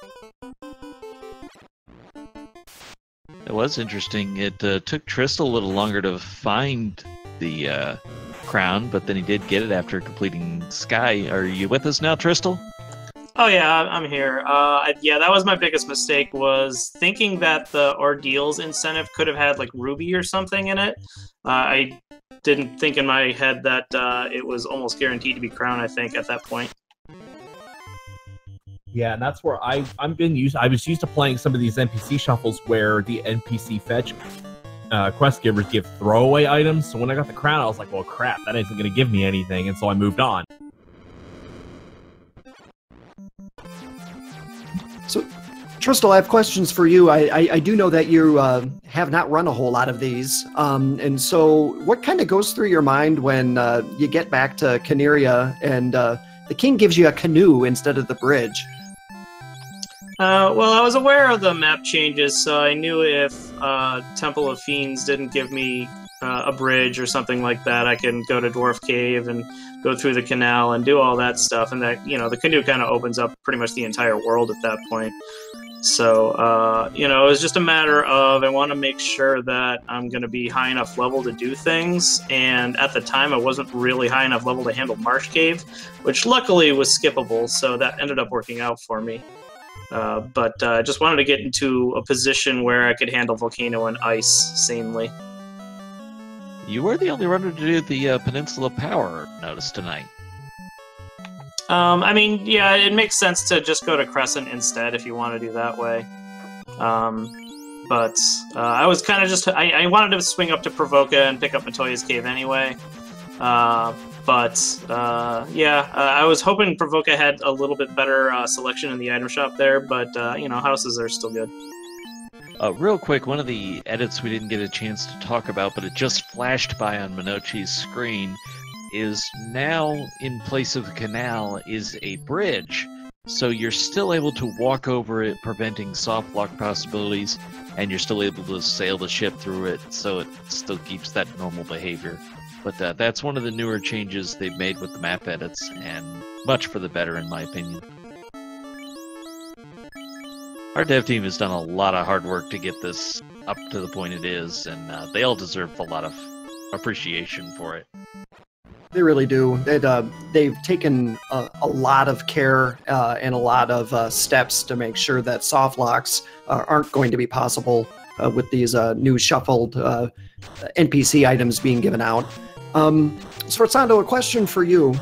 It was interesting. It took Tristal a little longer to find the crown, but then he did get it after completing Sky. Are you with us now, Tristal? Oh yeah, I'm here. Yeah, that was my biggest mistake, was thinking that the Ordeals incentive could have had like Ruby or something in it. I didn't think in my head that it was almost guaranteed to be Crown, I think, at that point. Yeah, and that's where I was used to playing some of these NPC shuffles where the NPC fetch quest givers give throwaway items. So when I got the crown, I was like, well, crap, that isn't going to give me anything, and so I moved on. So, Tristal, I have questions for you. I do know that you have not run a whole lot of these. And so what kind of goes through your mind when you get back to Caneria and the king gives you a canoe instead of the bridge? Well, I was aware of the map changes, so I knew if Temple of Fiends didn't give me a bridge or something like that, I can go to Dwarf Cave and go through the canal and do all that stuff, and that, you know, the canoe kind of opens up pretty much the entire world at that point. So, you know, it was just a matter of, I want to make sure that I'm going to be high enough level to do things, and at the time I wasn't really high enough level to handle Marsh Cave, which luckily was skippable, so that ended up working out for me. But I just wanted to get into a position where I could handle Volcano and Ice sanely. You were the only runner to do the Peninsula Power notice tonight. I mean, yeah, it makes sense to just go to Crescent instead if you want to do that way. But I was kind of just... I wanted to swing up to Provoca and pick up Matoya's Cave anyway. Yeah, I was hoping Provoca had a little bit better selection in the item shop there, but, you know, houses are still good. Real quick, one of the edits we didn't get a chance to talk about, but it just flashed by on Minochi's screen, is now in place of the canal is a bridge. So you're still able to walk over it, preventing soft lock possibilities, and you're still able to sail the ship through it, so it still keeps that normal behavior. But that's one of the newer changes they've made with the map edits, and much for the better in my opinion. Our dev team has done a lot of hard work to get this up to the point it is, and they all deserve a lot of appreciation for it. They really do. They've taken a lot of care and a lot of steps to make sure that soft locks aren't going to be possible with these new shuffled NPC items being given out. Sforzando, a question for you.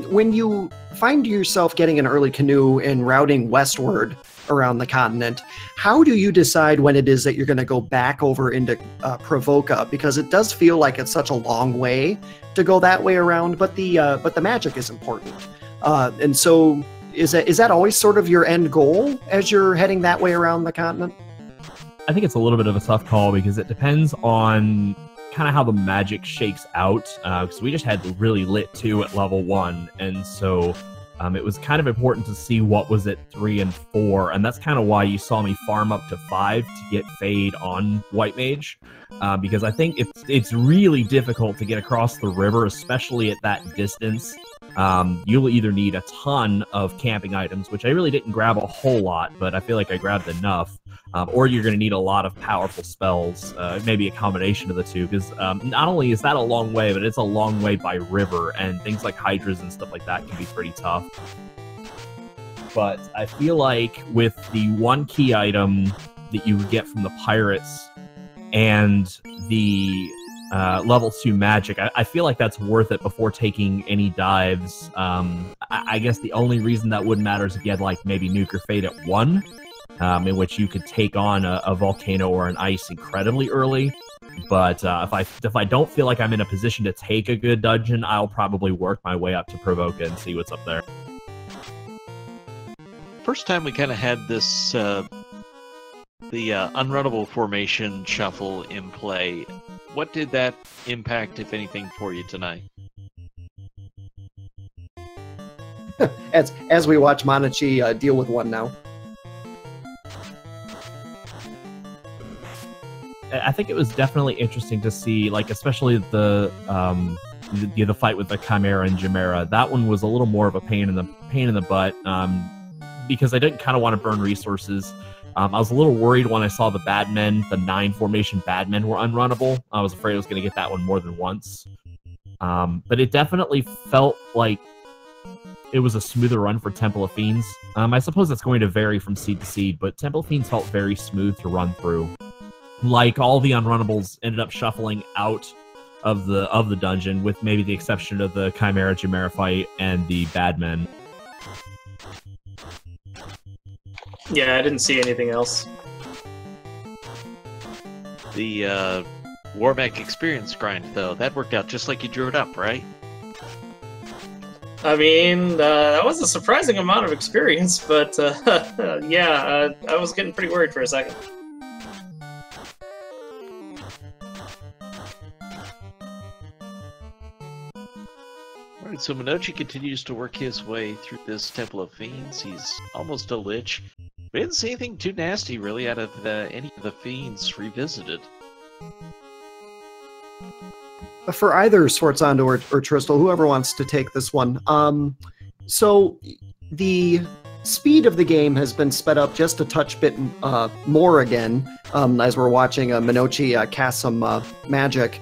When you find yourself getting an early canoe and routing westward around the continent, how do you decide when it is that you're going to go back over into Provoca? Because it does feel like it's such a long way to go that way around, but the magic is important. And so is that always sort of your end goal as you're heading that way around the continent? I think it's a little bit of a tough call because it depends on kind of how the magic shakes out, because we just had really lit 2 at level 1, and so it was kind of important to see what was at 3 and 4, and that's kind of why you saw me farm up to 5 to get Fade on White Mage, because I think it's really difficult to get across the river, especially at that distance. You'll either need a ton of camping items, which I really didn't grab a whole lot, but I feel like I grabbed enough, or you're going to need a lot of powerful spells, maybe a combination of the two, because not only is that a long way, but it's a long way by river, and things like hydras and stuff like that can be pretty tough. But I feel like with the one key item that you get from the pirates and the level 2 magic, I feel like that's worth it before taking any dives. I guess the only reason that wouldn't matter is if you had like maybe Nuke or Fade at 1, in which you could take on a volcano or an ice incredibly early. But if I don't feel like I'm in a position to take a good dungeon, I'll probably work my way up to Provoca and see what's up there. First time we kind of had this the unrunnable formation shuffle in play. What did that impact, if anything, for you tonight? as we watch Manachi deal with one now. I think it was definitely interesting to see, like, especially the fight with the Chimera and Chimera. That one was a little more of a pain in the butt, because I didn't kind of want to burn resources. I was a little worried when I saw the Badmen, the 9 formation Badmen were unrunnable. I was afraid I was going to get that one more than once. But it definitely felt like it was a smoother run for Temple of Fiends. I suppose that's going to vary from seed to seed, but Temple of Fiends felt very smooth to run through. Like, all the unrunnables ended up shuffling out of the dungeon, with maybe the exception of the Chimera Chimera fight and the Badmen. Yeah, I didn't see anything else. The Warmech experience grind, though, that worked out just like you drew it up, right? I mean, that was a surprising amount of experience, but yeah, I was getting pretty worried for a second. Alright, so Minochi continues to work his way through this Temple of Fiends. He's almost a lich. We didn't see anything too nasty, really, out of any of the Fiends revisited. For either Sforzando or Tristal, whoever wants to take this one. So the speed of the game has been sped up just a touch bit more again, as we're watching Minochi cast some magic.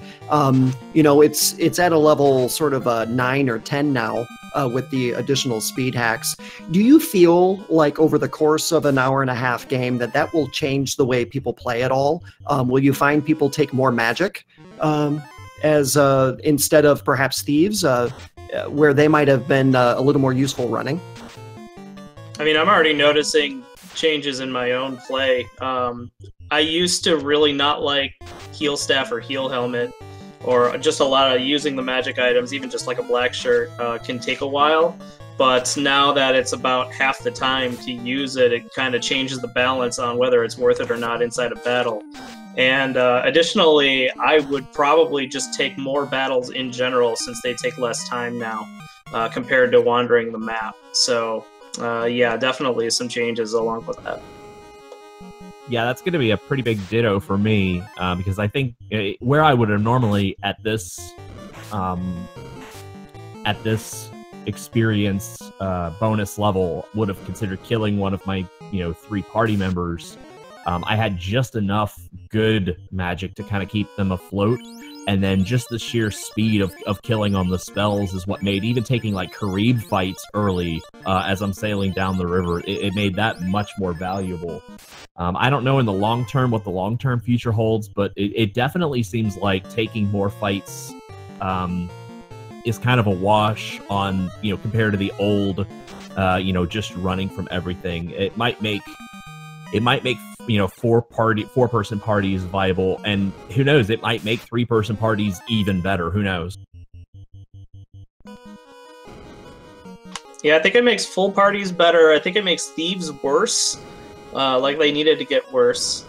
You know, it's at a level sort of 9 or 10 now with the additional speed hacks. Do you feel like over the course of an hour and a half game that will change the way people play at all? Will you find people take more magic as instead of perhaps thieves, where they might have been a little more useful running? I mean, I'm already noticing changes in my own play. I used to really not like heal staff or heal helmet, or just a lot of using the magic items, even just like a black shirt, can take a while. But now that it's about half the time to use it, it kind of changes the balance on whether it's worth it or not inside a battle. And additionally, I would probably just take more battles in general, since they take less time now compared to wandering the map. So yeah, definitely some changes along with that. Yeah, that's going to be a pretty big ditto for me because I think where I would have normally at this experience bonus level would have considered killing one of my 3 party members. I had just enough good magic to kind of keep them afloat, and then just the sheer speed of killing on the spells is what made even taking like Karib fights early as I'm sailing down the river, it made that much more valuable. I don't know in the long term what the long-term future holds, but it definitely seems like taking more fights is kind of a wash on, compared to the old, just running from everything. It might make 4-person parties viable, and who knows, it might make 3-person parties even better. Who knows? Yeah, I think it makes full parties better. I think it makes thieves worse. Like they needed to get worse.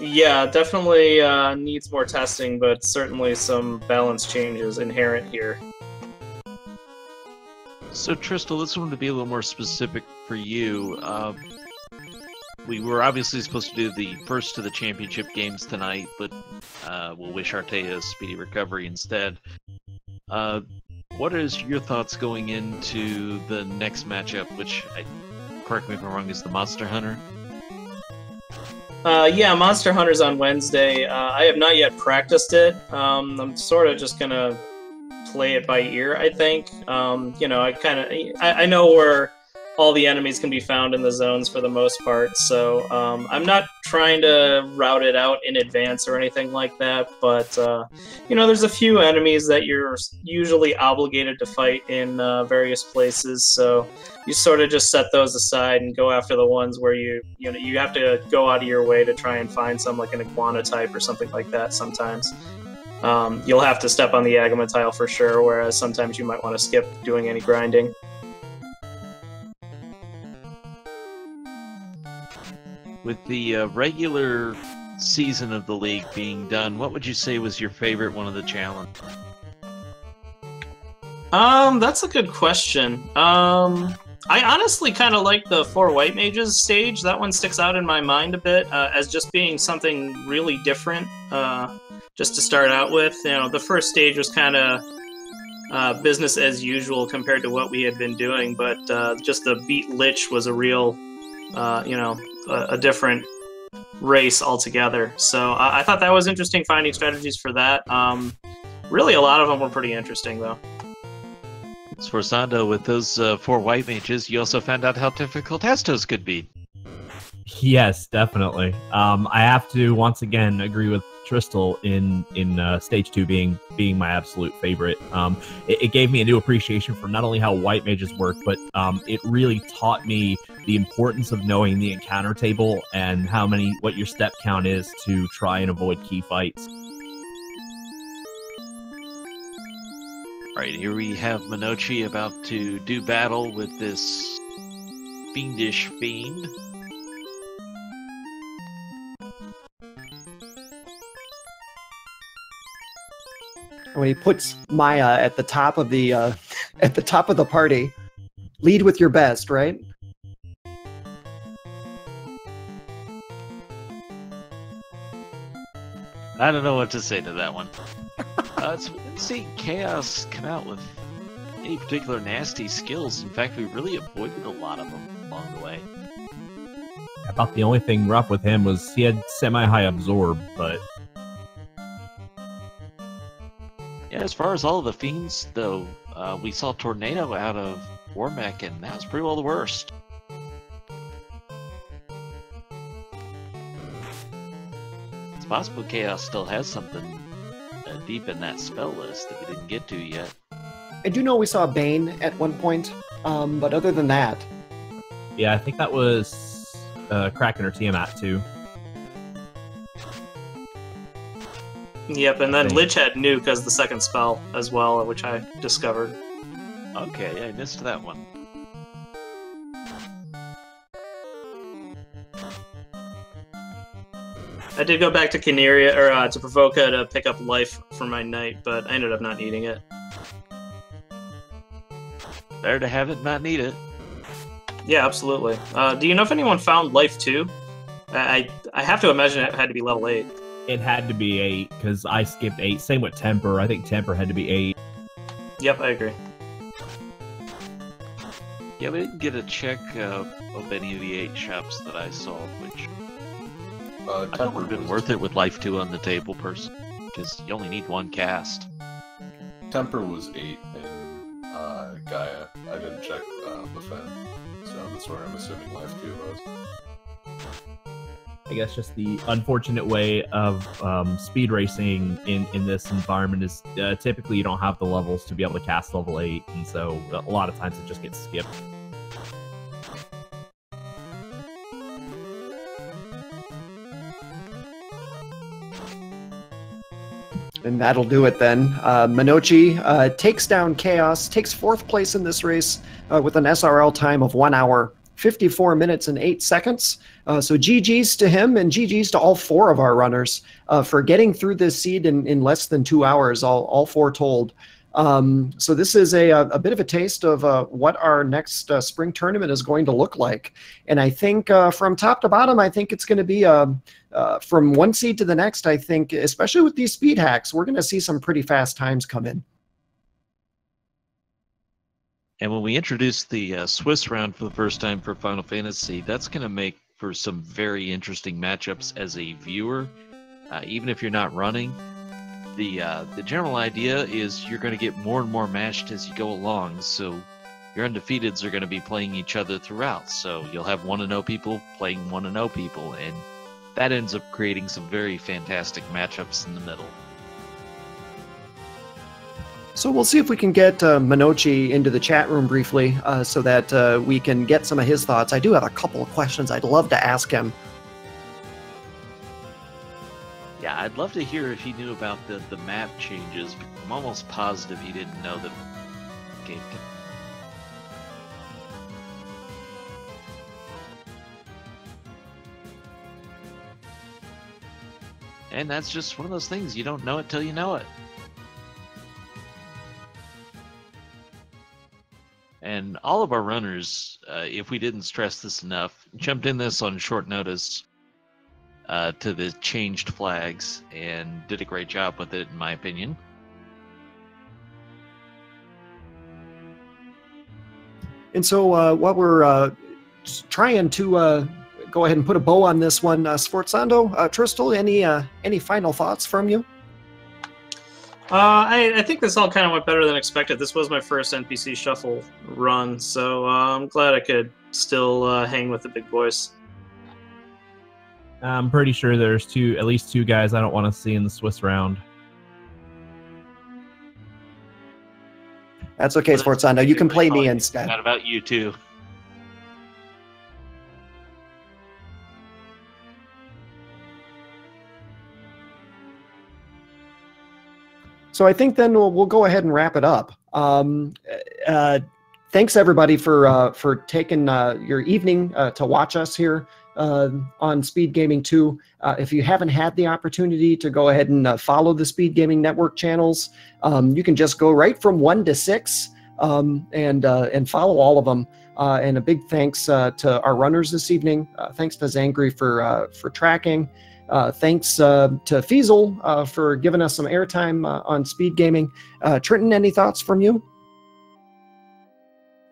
Yeah, definitely needs more testing, but certainly some balance changes inherent here. So, Tristal, this one to be a little more specific for you. We were obviously supposed to do the first of the championship games tonight, but we'll wish Artea a speedy recovery instead. What is your thoughts going into the next matchup, which, correct me if I'm wrong, is the Monster Hunter? Yeah, Monster Hunter's on Wednesday. I have not yet practiced it. I'm sort of just gonna play it by ear, I think. I know where all the enemies can be found in the zones for the most part, so I'm not trying to route it out in advance or anything like that, but there's a few enemies that you're usually obligated to fight in various places, so you sort of just set those aside and go after the ones where you have to go out of your way to try and find some, like an iguana type or something like that sometimes. You'll have to step on the Agama tile for sure, whereas sometimes you might want to skip doing any grinding. With the regular season of the league being done, what would you say was your favorite one of the challenge? That's a good question. I honestly kind of like the 4 White Mages stage. That one sticks out in my mind a bit as just being something really different. Just to start out with, the first stage was kind of business as usual compared to what we had been doing, but just the Beat Lich was a real, a different race altogether. So I thought that was interesting, finding strategies for that. Really, a lot of them were pretty interesting, though. Sforzando, with those 4 White Mages, you also found out how difficult Estos could be. Yes, definitely. I have to once again agree with Tristal in stage 2 being my absolute favorite. It gave me a new appreciation for not only how White Mages work, but it really taught me the importance of knowing the encounter table and what your step count is to try and avoid key fights. Alright, here we have Minochi about to do battle with this fiendish fiend. When he puts Maya at the top of the party, lead with your best, right? I don't know what to say to that one. So we didn't see Chaos come out with any particular nasty skills. In fact, we really avoided a lot of them along the way. About the only thing rough with him was he had semi-high absorb, but yeah, as far as all of the fiends, though, we saw Tornado out of Warmech, and that was pretty well the worst. It's possible Chaos still has something deep in that spell list that we didn't get to yet. I do know we saw Bane at one point, but other than that... Yeah, I think that was Kraken or Tiamat, too. Yep, and then Lich had Nuke as the second spell as well, which I discovered. Okay, I missed that one. I did go back to Caneria, or to Provoca to pick up life for my knight, but I ended up not needing it. Better to have it, not need it. Yeah, absolutely. Do you know if anyone found Life 2? I have to imagine it had to be level 8. It had to be 8 because I skipped 8. Same with Temper. I think Temper had to be 8. Yep, I agree. Yeah, we didn't get a check of any of the 8 shops that I saw, which I thought would have been worth it with Life 2 on the table, person, because you only need 1 cast. Temper was 8 in Gaia. I didn't check the Fen, so that's where I'm assuming Life 2 was. I guess just the unfortunate way of speed racing in this environment is typically you don't have the levels to be able to cast level 8, and so a lot of times it just gets skipped. And that'll do it then. Minochi takes down Chaos, takes 4th place in this race with an SRL time of 1 hour, 54 minutes and 8 seconds. So GG's to him and GG's to all 4 of our runners for getting through this seed in less than 2 hours, all 4 told. So this is a bit of a taste of what our next spring tournament is going to look like. And I think from top to bottom, I think it's going to be from one seed to the next. I think, especially with these speed hacks, we're going to see some pretty fast times come in. And when we introduce the Swiss round for the first time for Final Fantasy, that's going to make for some very interesting matchups as a viewer, even if you're not running. The general idea is you're going to get more and more matched as you go along, so your undefeateds are going to be playing each other throughout. So you'll have 1-0 people playing 1-0 people, and that ends up creating some very fantastic matchups in the middle. So we'll see if we can get Minochi into the chat room briefly so that we can get some of his thoughts. I do have a couple of questions I'd love to ask him. Yeah, I'd love to hear if he knew about the map changes. I'm almost positive he didn't know that game. And that's just one of those things, you don't know it till you know it. And all of our runners, if we didn't stress this enough, jumped in this on short notice to the changed flags and did a great job with it, in my opinion. And so while we're trying to go ahead and put a bow on this one, Sforzando, Tristel, any final thoughts from you? I think this all kind of went better than expected. This was my first NPC shuffle run, so I'm glad I could still hang with the big boys. I'm pretty sure there's at least two guys I don't want to see in the Swiss round. That's okay, Sforzando. You can play me instead. Not about you too. So I think then we'll go ahead and wrap it up. Thanks everybody for taking your evening to watch us here on Speed Gaming 2. If you haven't had the opportunity to go ahead and follow the Speed Gaming Network channels, you can just go right from 1 to 6 and follow all of them. And a big thanks to our runners this evening. Thanks to Zangri for tracking. Thanks to Fiesel for giving us some airtime on Speed Gaming. Trenton, any thoughts from you?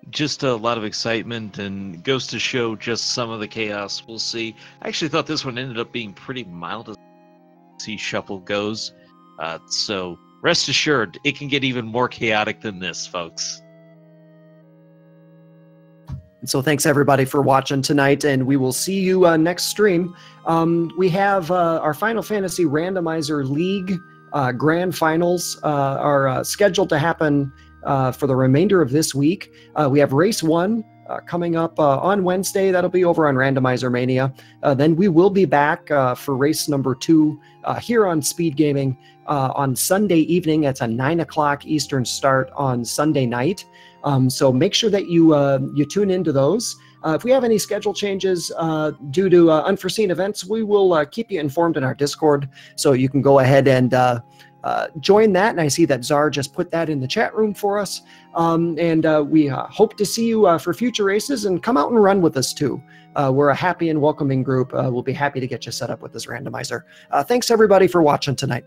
Just a lot of excitement, and goes to show just some of the chaos we'll see. I actually thought this one ended up being pretty mild as see shuffle goes. So rest assured, it can get even more chaotic than this, folks. And so thanks everybody for watching tonight, and we will see you next stream. We have our Final Fantasy Randomizer League Grand Finals are scheduled to happen for the remainder of this week. We have Race 1 coming up on Wednesday. That'll be over on Randomizer Mania. Then we will be back for race number 2 here on Speed Gaming on Sunday evening. It's a 9 o'clock Eastern start on Sunday night. So make sure that you tune into those. If we have any schedule changes due to unforeseen events, we will keep you informed in our Discord. So you can go ahead and join that. And I see that Czar just put that in the chat room for us. We hope to see you for future races, and come out and run with us too. We're a happy and welcoming group. We'll be happy to get you set up with this randomizer. Thanks everybody for watching tonight.